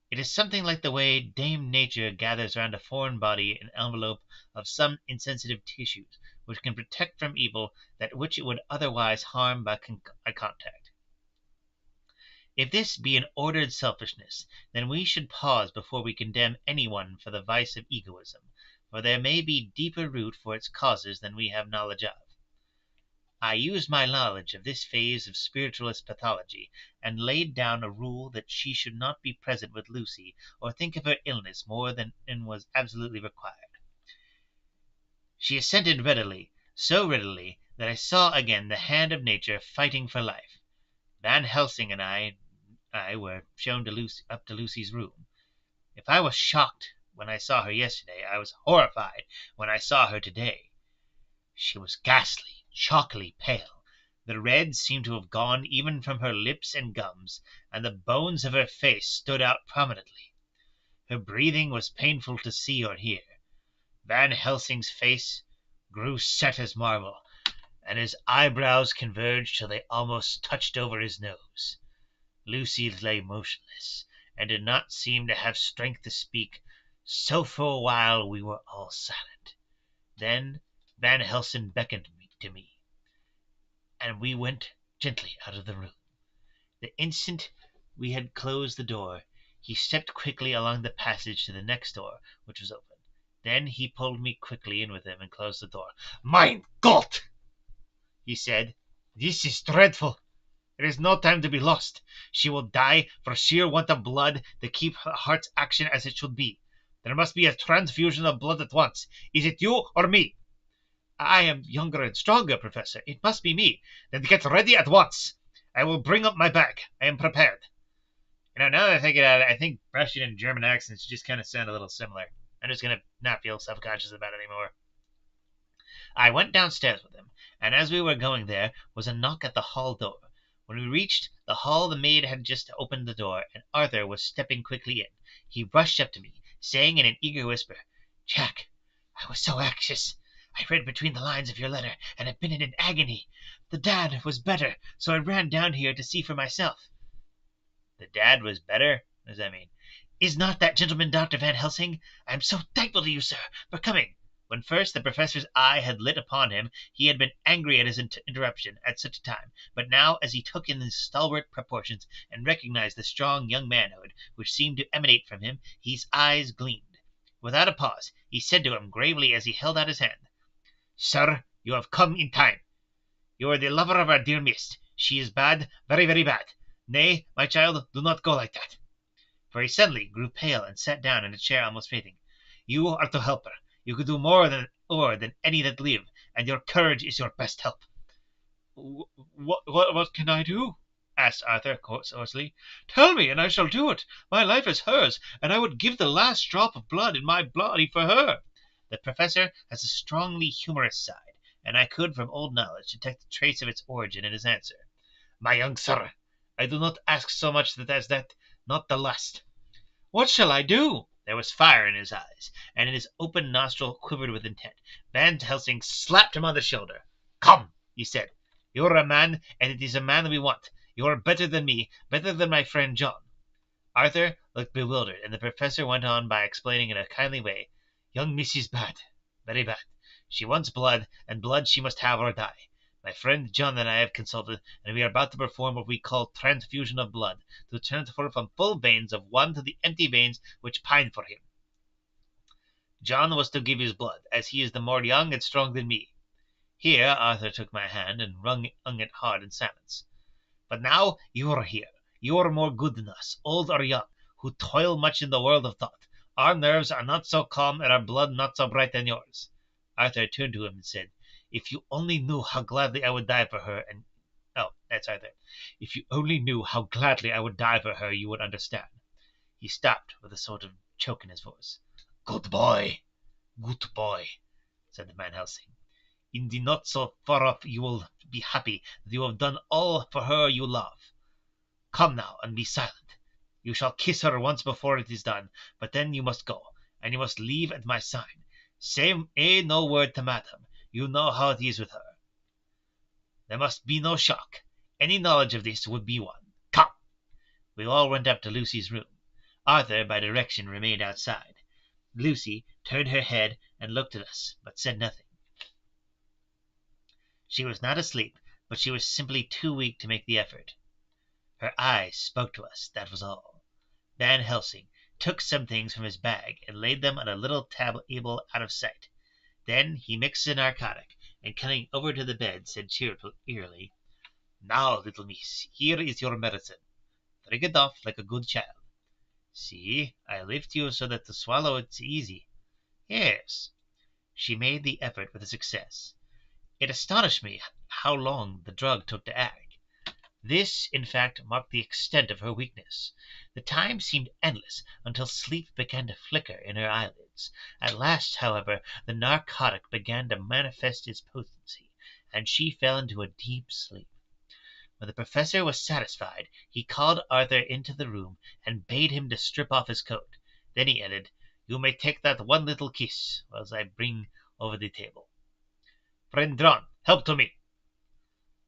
It is something like the way Dame Nature gathers round a foreign body an envelope of some insensitive tissues which can protect from evil that which it would otherwise harm by contact. If this be an ordered selfishness, then we should pause before we condemn anyone for the vice of egoism, for there may be deeper root for its causes than we have knowledge of. I used my knowledge of this phase of spiritualist pathology, and laid down a rule that she should not be present with Lucy or think of her illness more than was absolutely required. She assented readily, so readily that I saw again the hand of nature fighting for life. Van Helsing and I were shown up to Lucy's room. If I was shocked when I saw her yesterday, I was horrified when I saw her today. She was ghastly, chalkily pale. The red seemed to have gone even from her lips and gums, and the bones of her face stood out prominently. Her breathing was painful to see or hear. Van Helsing's face grew set as marble, and his eyebrows converged till they almost touched over his nose. Lucy lay motionless, and did not seem to have strength to speak, so for a while we were all silent. Then Van Helsing beckoned to me, and we went gently out of the room. The instant we had closed the door, he stepped quickly along the passage to the next door, which was open. Then he pulled me quickly in with him and closed the door. "Mein Gott!" he said. "This is dreadful. There is no time to be lost. She will die for sheer want of blood to keep her heart's action as it should be. There must be a transfusion of blood at once. Is it you or me?" "I am younger and stronger, Professor. It must be me." "Then get ready at once. I will bring up my bag. I am prepared." Now that I think about it, I think Russian and German accents just kind of sound a little similar. I'm just going to not feel self-conscious about it anymore. I went downstairs with him, and as we were going there was a knock at the hall door. When we reached the hall, the maid had just opened the door, and Arthur was stepping quickly in. He rushed up to me, saying in an eager whisper, "Jack, I was so anxious. I read between the lines of your letter, and have been in an agony. The dad was better, so I ran down here to see for myself." "The dad was better? What does that mean?" "Is not that gentleman Dr. Van Helsing? I am so thankful to you, sir, for coming." When first the professor's eye had lit upon him, he had been angry at his interruption at such a time, but now, as he took in his stalwart proportions and recognized the strong young manhood which seemed to emanate from him, his eyes gleamed. Without a pause, he said to him gravely as he held out his hand, "Sir, you have come in time. You are the lover of our dear Miss. She is bad, very, very bad. Nay, my child, do not go like that." For he suddenly grew pale and sat down in a chair almost fainting. "You are to help her. You could do more than any that live, and your courage is your best help." What can I do?" asked Arthur hoarsely. "Tell me, and I shall do it. My life is hers, and I would give the last drop of blood in my body for her." The professor has a strongly humorous side, and I could, from old knowledge, detect a trace of its origin in his answer. "My young sir, I do not ask so much as that, not the last." "What shall I do?" There was fire in his eyes, and his open nostril quivered with intent. Van Helsing slapped him on the shoulder. "Come," he said. "You are a man, and it is a man we want. You are better than me, better than my friend John." Arthur looked bewildered, and the professor went on by explaining in a kindly way. "Young Miss is bad, very bad. She wants blood, and blood she must have or die. My friend John and I have consulted, and we are about to perform what we call transfusion of blood, to transfer from full veins of one to the empty veins which pine for him. John was to give his blood, as he is the more young and strong than me." Here Arthur took my hand and wrung it hard in silence. "But now you are here. You are more good than us, old or young, who toil much in the world of thought. Our nerves are not so calm, and our blood not so bright than yours." Arthur turned to him and said, "If you only knew how gladly I would die for her, and oh, that's Arthur. If you only knew how gladly I would die for her, you would understand." He stopped with a sort of choke in his voice. Good boy," said the Van Helsing. "In the not so far off you will be happy that you have done all for her you love. Come now, and be silent. You shall kiss her once before it is done, but then you must go, and you must leave at my sign. Say no word to madam. You know how it is with her. There must be no shock. Any knowledge of this would be one. Come." We all went up to Lucy's room. Arthur, by direction, remained outside. Lucy turned her head and looked at us, but said nothing. She was not asleep, but she was simply too weak to make the effort. Her eyes spoke to us, that was all. Van Helsing took some things from his bag and laid them on a little table out of sight. Then he mixed a narcotic, and coming over to the bed, said cheerily, "Now, little miss, here is your medicine. Drink it off like a good child. See, I lift you so that to swallow it's easy. Yes." She made the effort with success. It astonished me how long the drug took to act. This, in fact, marked the extent of her weakness. The time seemed endless until sleep began to flicker in her eyelids. At last, however, the narcotic began to manifest its potency, and she fell into a deep sleep. When the professor was satisfied, he called Arthur into the room and bade him to strip off his coat. Then he added, "You may take that one little kiss whilst I bring over the table. Friend Dron, help to me."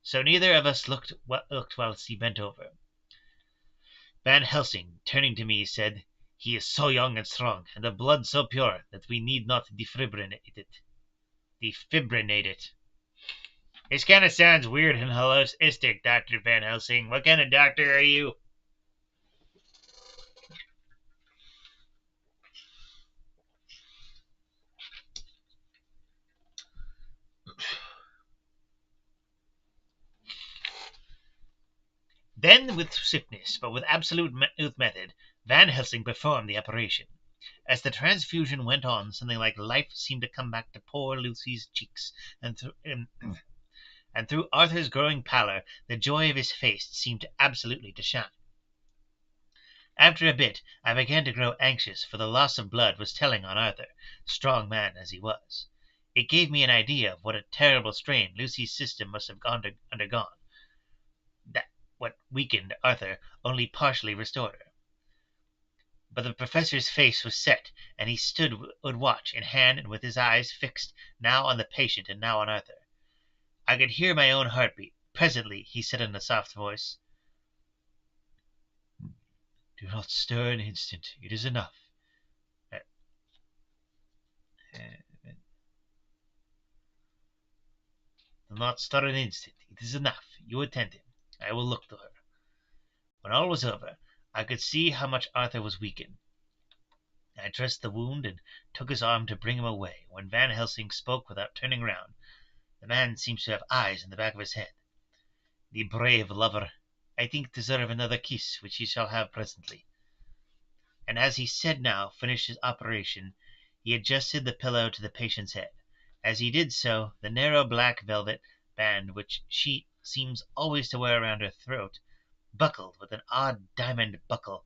So neither of us looked whilst he bent over. Van Helsing, turning to me, said, "He is so young and strong, and of blood so pure, that we need not defibrinate it. This kind of sounds weird and holistic, Dr. Van Helsing. What kind of doctor are you?" Then, with swiftness, but with absolute method, Van Helsing performed the operation. As the transfusion went on, something like life seemed to come back to poor Lucy's cheeks, and through Arthur's growing pallor the joy of his face seemed absolutely to shine. After a bit I began to grow anxious, for the loss of blood was telling on Arthur, strong man as he was. It gave me an idea of what a terrible strain Lucy's system must have undergone. That what weakened Arthur only partially restored her. But the professor's face was set, and he stood with watch in hand and with his eyes fixed now on the patient and now on Arthur. I could hear my own heartbeat. Presently he said in a soft voice, "Do not stir an instant. It is enough. Do not stir an instant. It is enough. You attend him. I will look to her." When all was over, I could see how much Arthur was weakened. I dressed the wound and took his arm to bring him away, when Van Helsing spoke without turning round. The man seems to have eyes in the back of his head. "The brave lover, I think, deserve another kiss, which he shall have presently." And as he said now finished his operation, he adjusted the pillow to the patient's head. As he did so, the narrow black velvet band which she seems always to wear around her throat buckled with an odd diamond buckle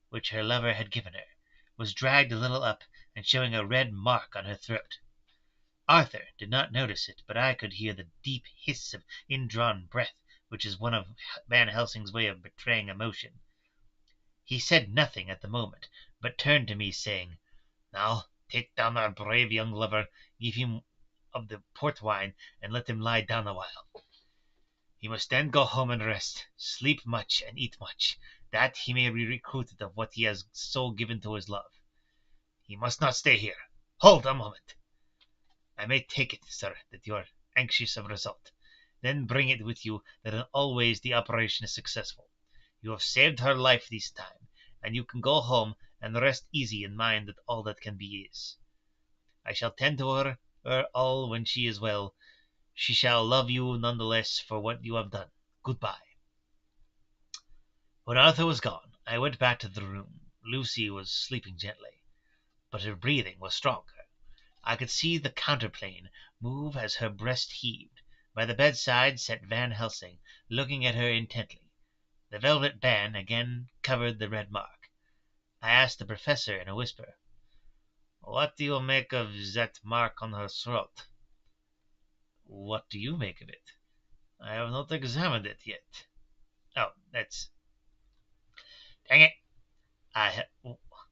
which her lover had given her, was dragged a little up, and showing a red mark on her throat. Arthur did not notice it, but I could hear the deep hiss of indrawn breath, which is one of Van Helsing's way of betraying emotion. He said nothing at the moment, but turned to me, saying, "Now take down our brave young lover, give him of the port wine, and let him lie down a while. He must then go home and rest, sleep much and eat much, that he may be recruited of what he has so given to his love. He must not stay here. Hold a moment. I may take it, sir, that you are anxious of result. Then bring it with you that always the operation is successful. You have saved her life this time, and you can go home and rest easy in mind that all that can be is. I shall tend to her all when she is well. She shall love you none the less for what you have done. Goodbye." When Arthur was gone, I went back to the room. Lucy was sleeping gently, but her breathing was stronger. I could see the counterpane move as her breast heaved. By the bedside sat Van Helsing, looking at her intently. The velvet band again covered the red mark. I asked the professor in a whisper, "What do you make of that mark on her throat?" "What do you make of it?" "I have not examined it yet." "Oh, that's... Dang it!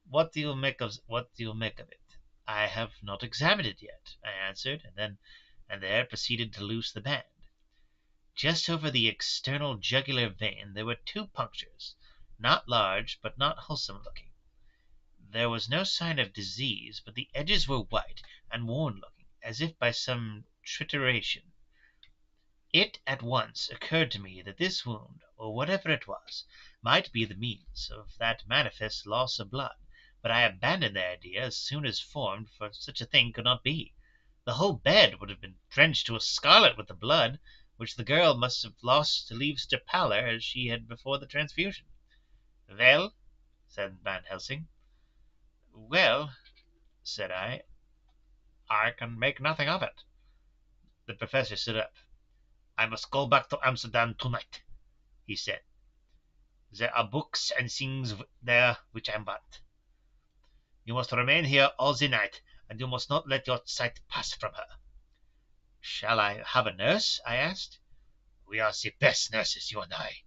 What do you make of it?" "I have not examined it yet," I answered, and there proceeded to loose the band. Just over the external jugular vein there were 2 punctures, not large, but not wholesome looking. There was no sign of disease, but the edges were white and worn looking, as if by some trituration. It at once occurred to me that this wound, or whatever it was, might be the means of that manifest loss of blood, but I abandoned the idea as soon as formed, for such a thing could not be. The whole bed would have been drenched to a scarlet with the blood, which the girl must have lost to leave such a pallor as she had before the transfusion. "Well?" said Van Helsing. "Well," said I can make nothing of it." The professor stood up. "I must go back to Amsterdam tonight," he said. "There are books and things there which I want. You must remain here all the night, and you must not let your sight pass from her." "Shall I have a nurse?" I asked. "We are the best nurses, you and I.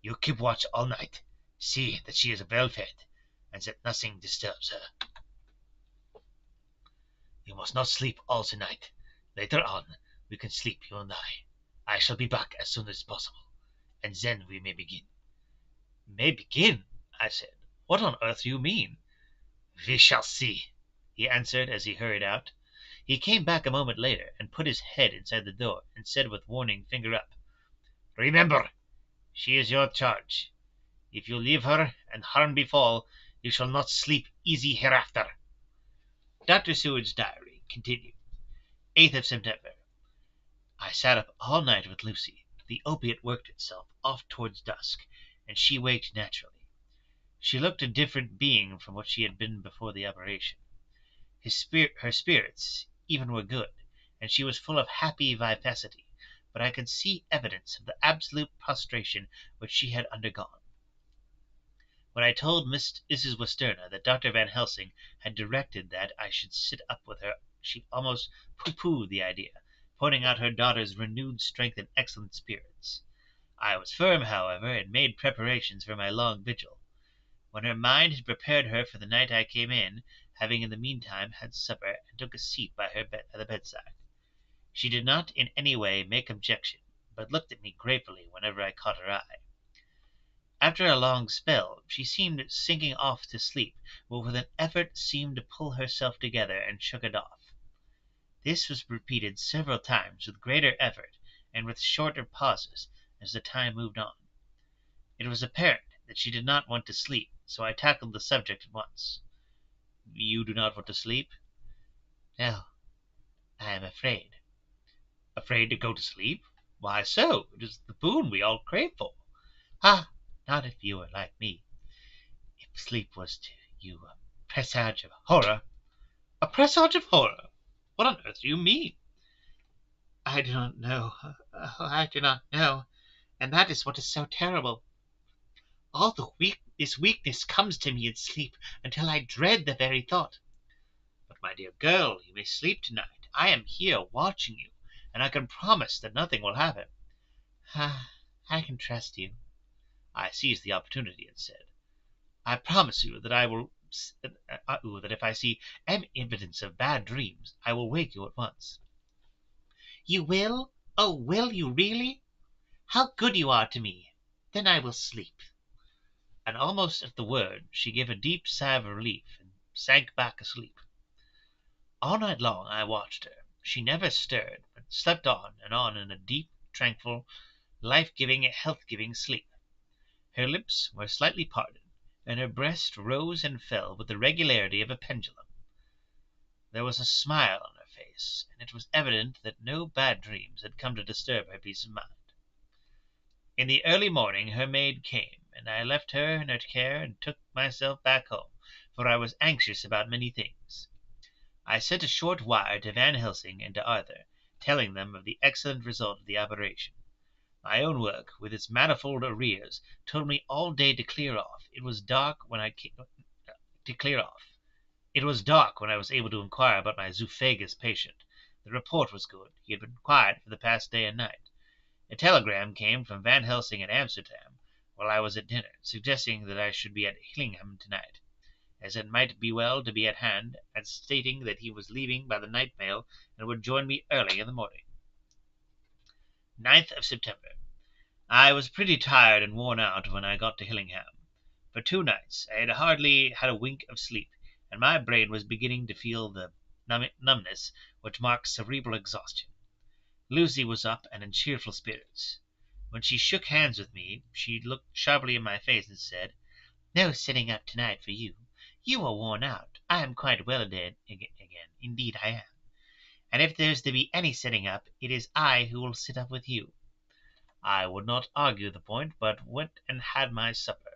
You keep watch all night. See that she is well fed, and that nothing disturbs her. You must not sleep all the night. Later on, we can sleep, you and I. I shall be back as soon as possible, and then we may begin." "May begin?" I said. "What on earth do you mean?" "We shall see," he answered as he hurried out. He came back a moment later and put his head inside the door and said with warning finger up, "Remember, she is your charge. If you leave her and harm befall, you shall not sleep easy hereafter." Dr. Seward's diary continued. 8th of September. I sat up all night with Lucy. The opiate worked itself off towards dusk, and she waked naturally. She looked a different being from what she had been before the operation. Her spirits even were good, and she was full of happy vivacity, but I could see evidence of the absolute prostration which she had undergone. When I told Mrs. Westerna that Dr. Van Helsing had directed that I should sit up with her, she almost pooh-poohed the idea, pointing out her daughter's renewed strength and excellent spirits. I was firm, however, and made preparations for my long vigil. When her mind had prepared her for the night I came in, having in the meantime had supper, and took a seat by her at the bedside. She did not in any way make objection, but looked at me gratefully whenever I caught her eye. After a long spell, she seemed sinking off to sleep, but with an effort seemed to pull herself together and shook it off. This was repeated several times with greater effort and with shorter pauses as the time moved on. It was apparent that she did not want to sleep, so I tackled the subject at once. "You do not want to sleep?" "No, I am afraid." "Afraid to go to sleep? Why so? It is the boon we all crave for." "Ah, not if you were like me. If sleep was to you a presage of horror."
A presage of horror? What on earth do you mean?"
"I do not know. Oh, I do not know. And that is what is so terrible. All this weakness comes to me in sleep until I dread the very thought."
"But, my dear girl, you may sleep tonight.
"I am here watching you, and I can promise that nothing will happen." "Ah, I can trust you."
I seized the opportunity and said,
"I promise you that I will that if I see any evidence of bad dreams, I will wake you at once." "You will? Oh, will you really? How good you are to me! Then I will sleep."
and almost at the word she gave a deep sigh of relief and sank back asleep. All night long I watched her. She never stirred, but slept on and on in a deep, tranquil, life-giving, health-giving sleep. Her lips were slightly parted, and her breast rose and fell with the regularity of a pendulum. There was a smile on her face, and it was evident that no bad dreams had come to disturb her peace of mind. In the early morning her maid came, and I left her in her care and took myself back home, for I was anxious about many things. I sent a short wire to Van Helsing and to Arthur, telling them of the excellent result of the operation. My own work, with its manifold arrears, told me all day to clear off. It was dark when I was able to inquire about my zoophagous patient. The report was good. He had been quiet for the past day and night. A telegram came from Van Helsing at Amsterdam, while I was at dinner, suggesting that I should be at Hillingham tonight, as it might be well to be at hand, and stating that he was leaving by the night mail and would join me early in the morning. 9th of September. I was pretty tired and worn out when I got to Hillingham. For 2 nights I had hardly had a wink of sleep, and my brain was beginning to feel the numbness which marks cerebral exhaustion.
Lucy was up and in cheerful spirits. When she shook hands with me, she looked sharply in my face and said, "No sitting up tonight for you. You are worn out. I am quite well again. Indeed I am. And if there's to be any sitting up, it is I who will sit up with you." I would not argue the point, but went and had my supper.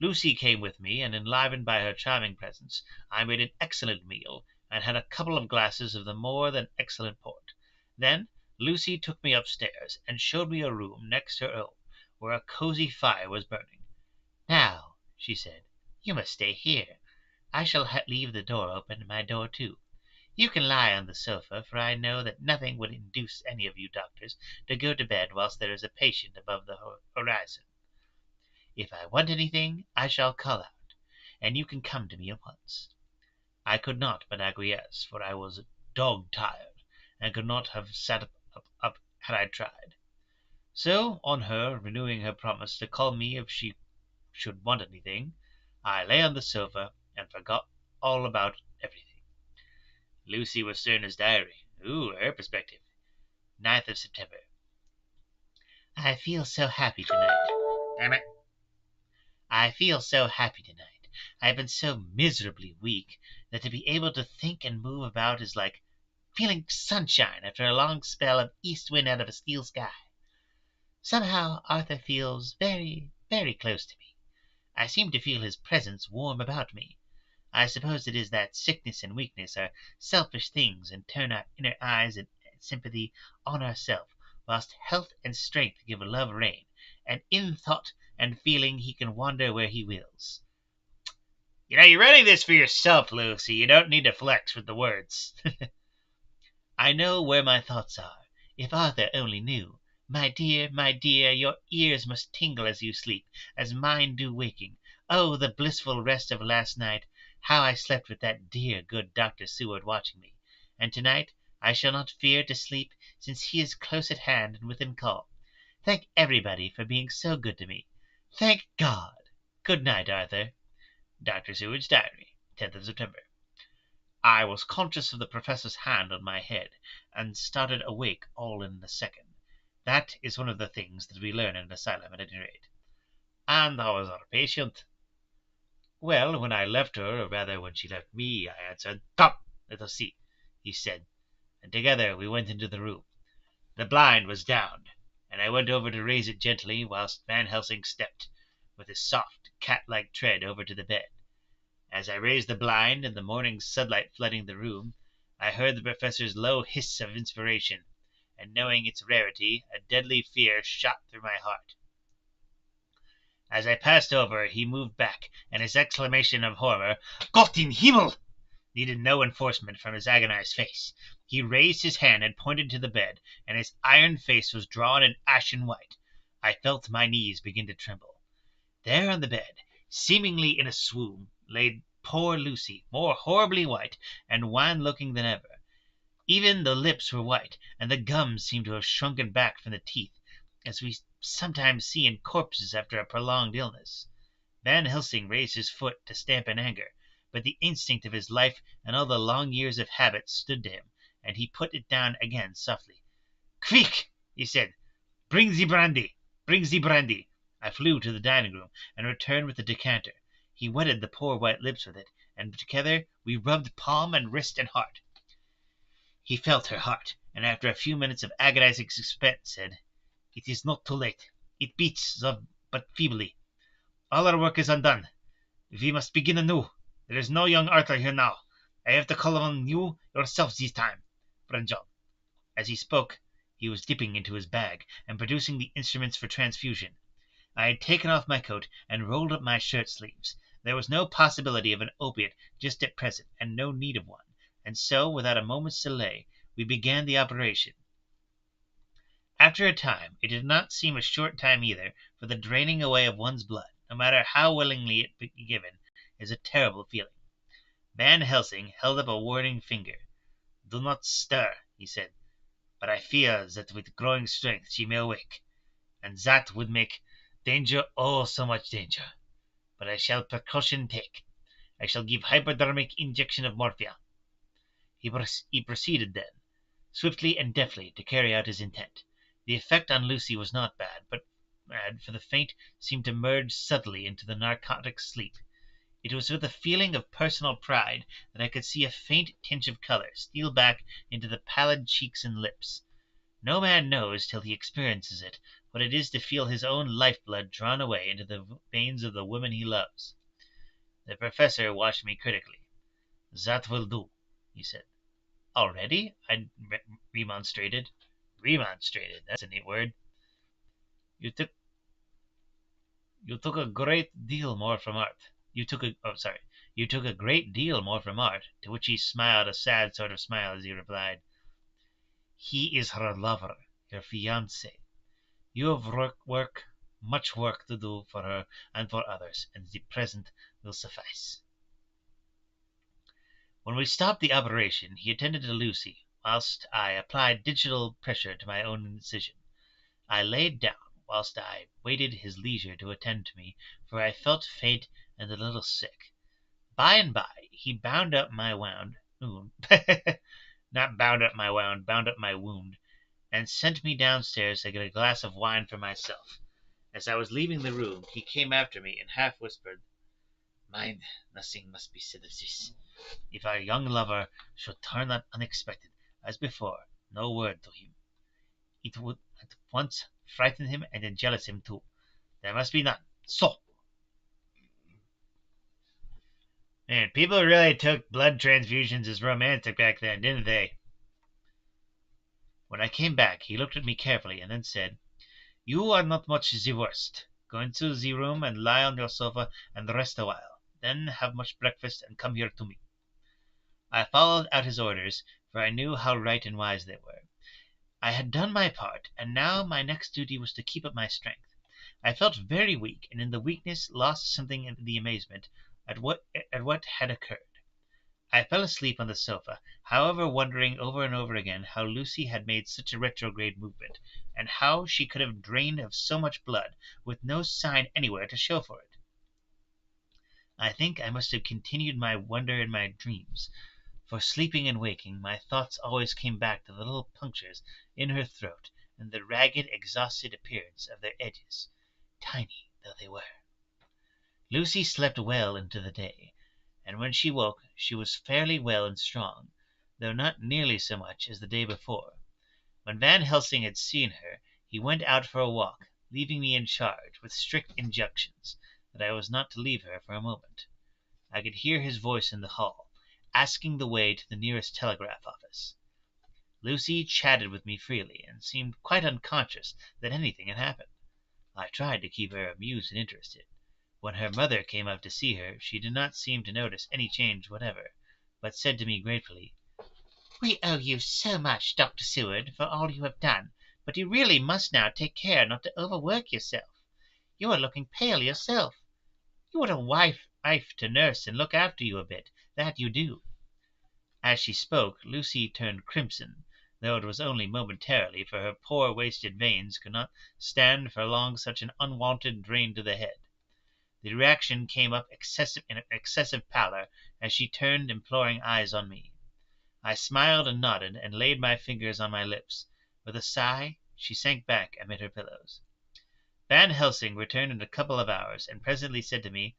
Lucy came with me, and enlivened by her charming presence, I made an excellent meal, and had a couple of glasses of the more than excellent port. Then Lucy took me upstairs, and showed me a room next her own, where a cosy fire was burning. "Now," she said, "you must stay here. I shall leave the door open, and my door too. You can lie on the sofa, for I know that nothing would induce any of you doctors to go to bed whilst there is a patient above the horizon. If I want anything, I shall call out, and you can come to me at once." I could not but acquiesce, for I was dog tired, and could not have sat up had I tried. So, on her renewing her promise to call me if she should want anything, I lay on the sofa, and forgot all about everything. Lucy was stern as diary. Her perspective. 9th of September. I feel so happy tonight. Damn it. I feel so happy tonight. I have been so miserably weak that to be able to think and move about is like feeling sunshine after a long spell of east wind out of a steel sky. Somehow Arthur feels very, very close to me. I seem to feel his presence warm about me. I suppose it is that sickness and weakness are selfish things, and turn our inner eyes and sympathy on ourselves, whilst health and strength give love rein, and in thought and feeling he can wander where he wills. You're writing this for yourself, Lucy. You don't need to flex with the words. I know where my thoughts are. If Arthur only knew. My dear, your ears must tingle as you sleep, as mine do waking. Oh, the blissful rest of last night! How I slept with that dear, good Dr. Seward watching me. And tonight I shall not fear to sleep, since he is close at hand and within call. Thank everybody for being so good to me. Thank God! Good night, Arthur. Dr. Seward's Diary, 10th of September. I was conscious of the Professor's hand on my head, and started awake all in a second. That is one of the things that we learn in an asylum, at any rate. And how is our patient? Well, when I left her, or rather when she left me, I answered, "Come, let us see," he said, and together we went into the room. The blind was down, and I went over to raise it gently, whilst Van Helsing stepped, with his soft, cat-like tread, over to the bed. As I raised the blind, and the morning sunlight flooding the room, I heard the Professor's low hiss of inspiration, and knowing its rarity, a deadly fear shot through my heart. As I passed over, he moved back, and his exclamation of horror, "Gott in Himmel!" needed no enforcement from his agonized face. He raised his hand and pointed to the bed, and his iron face was drawn and ashen white. I felt my knees begin to tremble. There on the bed, seemingly in a swoon, lay poor Lucy, more horribly white and wan-looking than ever. Even the lips were white, and the gums seemed to have shrunken back from the teeth, as we sometimes see in corpses after a prolonged illness. Van Helsing raised his foot to stamp in anger, but the instinct of his life and all the long years of habit stood to him, and he put it down again softly. "Quick!" he said. "Bring the brandy! Bring the brandy!" I flew to the dining room, and returned with the decanter. He wetted the poor white lips with it, and together we rubbed palm and wrist and heart. He felt her heart, and after a few minutes of agonizing suspense, said, "It is not too late. It beats but feebly. All our work is undone. We must begin anew. There is no young Arthur here now. I have to call on you yourself this time, friend John." As he spoke, he was dipping into his bag, and producing the instruments for transfusion. I had taken off my coat, and rolled up my shirt sleeves. There was no possibility of an opiate just at present, and no need of one, and so, without a moment's delay, we began the operation. After a time, it did not seem a short time either, for the draining away of one's blood, no matter how willingly it be given, is a terrible feeling. Van Helsing held up a warning finger. "Do not stir," he said, "but I fear that with growing strength she may awake, and that would make danger, oh, so much danger. But I shall precaution take. I shall give hypodermic injection of morphia." He proceeded then. swiftly and deftly to carry out his intent. The effect on Lucy was not bad, for the faint seemed to merge subtly into the narcotic sleep. It was with a feeling of personal pride that I could see a faint tinge of color steal back into the pallid cheeks and lips. No man knows till he experiences it what it is to feel his own life-blood drawn away into the veins of the woman he loves. The professor watched me critically. "That will do," he said. "Already?" I remonstrated. Remonstrated, that's a neat word. You took you took a great deal more from art. You took a great deal more from art." To which he smiled a sad sort of smile as he replied, "He is her lover, her fiancé. You have much work to do for her and for others, and the present will suffice." When we stopped the operation, he attended to Lucy, whilst I applied digital pressure to my own incision. I laid down, whilst I waited his leisure to attend to me, for I felt faint and a little sick. By and by he bound up my wound, not bound up my wound, bound up my wound, and sent me downstairs to get a glass of wine for myself. As I was leaving the room, he came after me and half whispered, "Mind, nothing must be said of this. If our young lover should turn up unexpected, as before, no word to him. It would at once frighten him and then jealous him too. There must be none. So!" Man, people really took blood transfusions as romantic back then, didn't they? When I came back, he looked at me carefully and then said, "You are not much the worst. Go into the room and lie on your sofa and rest a while. Then have much breakfast and come here to me." I followed out his orders, for I knew how right and wise they were. I had done my part, and now my next duty was to keep up my strength. I felt very weak, and in the weakness lost something in the amazement at what had occurred. I fell asleep on the sofa, however, wondering over and over again how Lucy had made such a retrograde movement, and how she could have drained of so much blood, with no sign anywhere to show for it. I think I must have continued my wonder in my dreams, for sleeping and waking, my thoughts always came back to the little punctures in her throat, and the ragged, exhausted appearance of their edges, tiny though they were. Lucy slept well into the day, and when she woke she was fairly well and strong, though not nearly so much as the day before. When Van Helsing had seen her, he went out for a walk, leaving me in charge, with strict injunctions that I was not to leave her for a moment. I could hear his voice in the hall, asking the way to the nearest telegraph office. Lucy chatted with me freely, and seemed quite unconscious that anything had happened. I tried to keep her amused and interested. When her mother came up to see her, she did not seem to notice any change whatever, but said to me gratefully, "We owe you so much, Dr. Seward, for all you have done, but you really must now take care not to overwork yourself. You are looking pale yourself. You want a wife to nurse and look after you a bit, that you do." As she spoke, Lucy turned crimson, though it was only momentarily, for her poor wasted veins could not stand for long such an unwonted drain to the head. The reaction came up in excessive pallor as she turned imploring eyes on me. I smiled and nodded, and laid my fingers on my lips. With a sigh, she sank back amid her pillows. Van Helsing returned in a couple of hours, and presently said to me,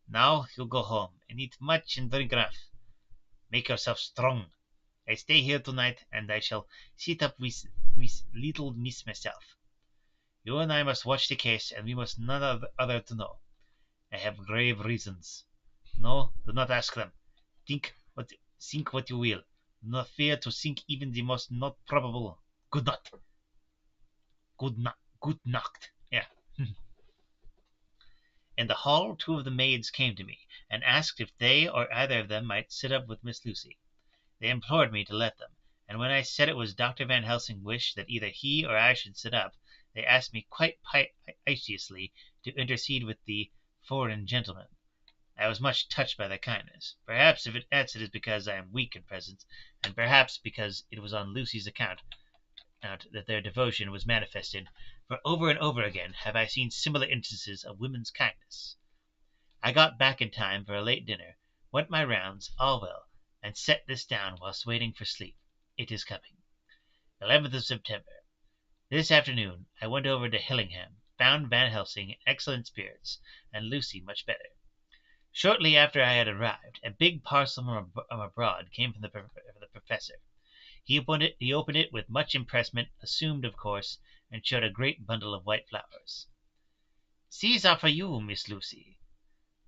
"Now you go home, and eat much and drink enough. Make yourself strong. I stay here tonight, and I shall sit up with little Miss myself. You and I must watch the case, and we must none other to know. I have grave reasons. No, do not ask them. Think what you will. Do not fear to think even the most not probable. Good night. Good nacht. Yeah." In the hall, two of the maids came to me, and asked if they or either of them might sit up with Miss Lucy. They implored me to let them, and when I said it was Dr. Van Helsing's wish that either he or I should sit up, they asked me quite piteously to intercede with the "foreign gentleman." I was much touched by their kindness. Perhaps it is because I am weak in presence, and perhaps because it was on Lucy's account that their devotion was manifested, for over and over again have I seen similar instances of women's kindness. I got back in time for a late dinner, went my rounds, all well, and set this down whilst waiting for sleep. It is coming. 11th of September. This afternoon I went over to Hillingham, found Van Helsing in excellent spirits, and Lucy much better. Shortly after I had arrived, a big parcel from abroad came from the professor. He opened it with much impressment, assumed, of course, and showed a great bundle of white flowers. "These are for you, Miss Lucy."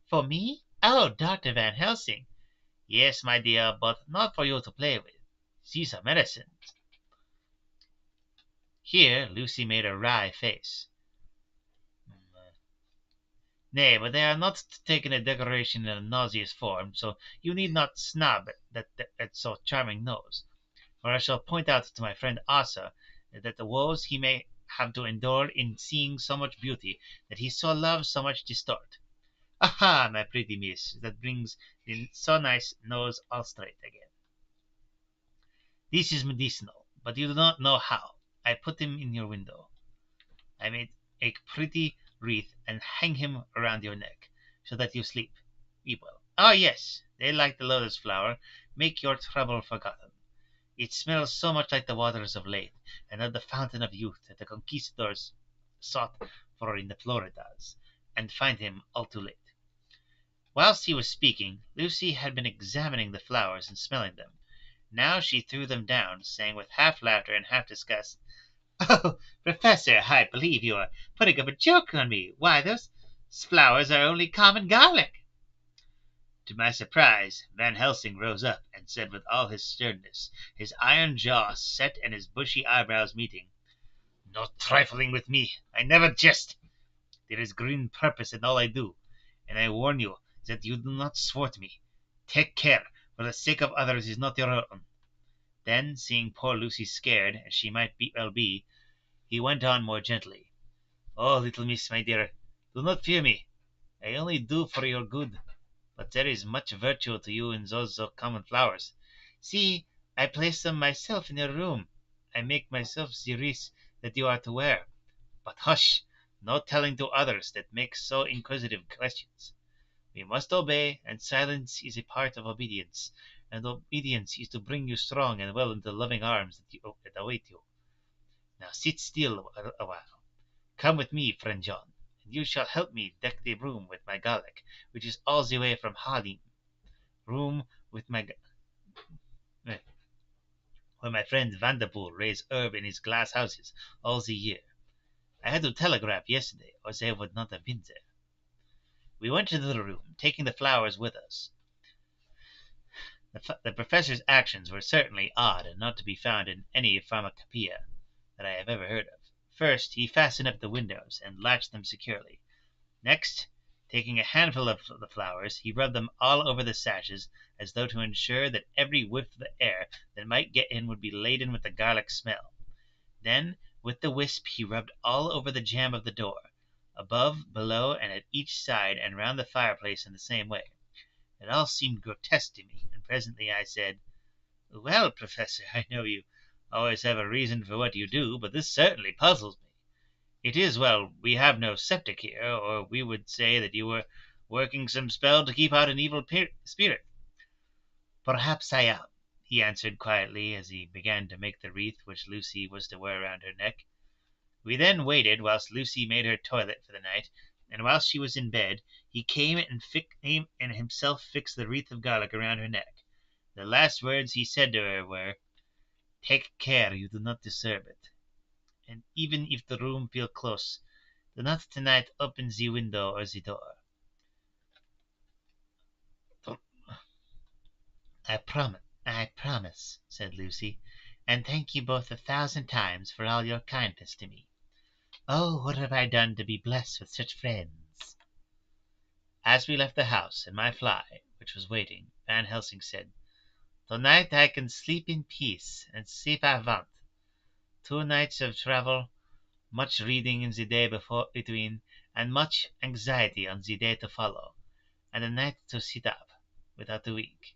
"For me? Oh, Dr. Van Helsing." "Yes, my dear, but not for you to play with. These are medicines." Here Lucy made a wry face. "Nay, but they are not to take in a decoration in a nauseous form, so you need not snub at so charming nose. For I shall point out to my friend Asa that the woes he may have to endure in seeing so much beauty that he so loves so much distort. Aha, my pretty miss, that brings the so nice nose all straight again. This is medicinal, but you do not know how. I put him in your window. I made a pretty wreath and hang him around your neck, so that you sleep. Weep well. Oh, yes, they like the lotus flower. Make your trouble forgotten. It smells so much like the waters of Lethe, and of the fountain of youth that the conquistadors sought for in the Floridas, and find him all too late. Whilst he was speaking, Lucy had been examining the flowers and smelling them. Now she threw them down, saying with half laughter and half disgust, "Oh, Professor, I believe you are putting up a joke on me. Why, those flowers are only common garlic." To my surprise, Van Helsing rose up and said with all his sternness, his iron jaw set and his bushy eyebrows meeting, "No trifling with me. I never jest. There is grim purpose in all I do, and I warn you that you do not thwart me. Take care, for the sake of others is not your own." Then, seeing poor Lucy scared, as she might well be, he went on more gently. "Oh, little miss, my dear, do not fear me. I only do for your good. But there is much virtue to you in those so common flowers. See, I place them myself in your room. I make myself the wreath that you are to wear. But hush! No telling to others that make so inquisitive questions. We must obey, and silence is a part of obedience, and obedience is to bring you strong and well into the loving arms that await you. Now sit still a while. Come with me, friend John, and you shall help me deck the room with my garlic, which is all the way from Haarlem. Room with my where my friend Vanderpool raised herb in his glass houses all the year. I had to telegraph yesterday, or they would not have been there." We went into the room, taking the flowers with us. The professor's actions were certainly odd and not to be found in any pharmacopoeia that I have ever heard of. First, he fastened up the windows and latched them securely. Next, taking a handful of the flowers, he rubbed them all over the sashes, as though to ensure that every whiff of the air that might get in would be laden with the garlic smell. Then, with the wisp, he rubbed all over the jamb of the door, above, below, and at each side, and round the fireplace in the same way. It all seemed grotesque to me, and presently I said, "Well, Professor, I know you always have a reason for what you do, but this certainly puzzles me. It is well we have no septic here, or we would say that you were working some spell to keep out an evil spirit." "Perhaps I am," he answered quietly, as he began to make the wreath which Lucy was to wear round her neck. We then waited whilst Lucy made her toilet for the night, and whilst she was in bed, he came and himself fixed the wreath of garlic around her neck. The last words he said to her were, "Take care you do not disturb it, and even if the room feel close, do not tonight open the window or the door." I promise," said Lucy, "and thank you both 1,000 times for all your kindness to me. Oh, what have I done to be blessed with such friends?" As we left the house in my fly, which was waiting, Van Helsing said, "Tonight I can sleep in peace, and sleep I want. 2 nights of travel, much reading in the day between, and much anxiety on the day to follow, and a night to sit up, without a wink.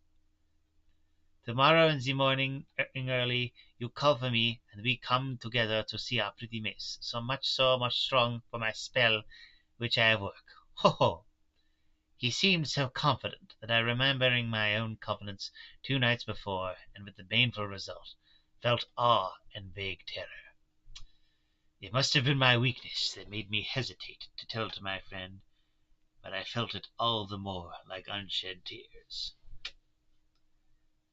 Tomorrow in the morning early you call for me, and we come together to see our pretty miss, so much strong for my spell which I have work. Ho, ho!" He seemed so confident that I remembering my own confidence 2 nights before, and with the baneful result, felt awe and vague terror. It must have been my weakness that made me hesitate to tell to my friend, but I felt it all the more like unshed tears.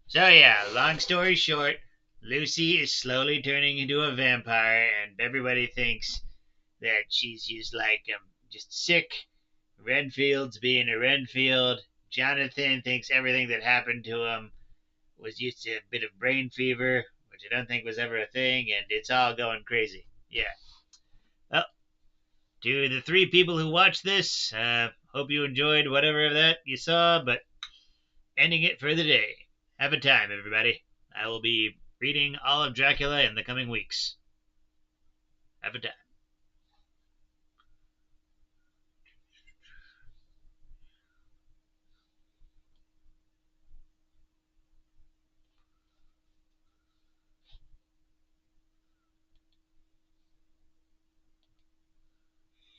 So yeah, long story short, Lucy is slowly turning into a vampire, and everybody thinks that she's just just sick. Renfield's being a Renfield. Jonathan thinks everything that happened to him was just a bit of brain fever, which I don't think was ever a thing, and it's all going crazy. Yeah. Well, to the three people who watched this, hope you enjoyed whatever of that you saw, but ending it for the day. Have a time, everybody. I will be reading all of Dracula in the coming weeks. Have a time.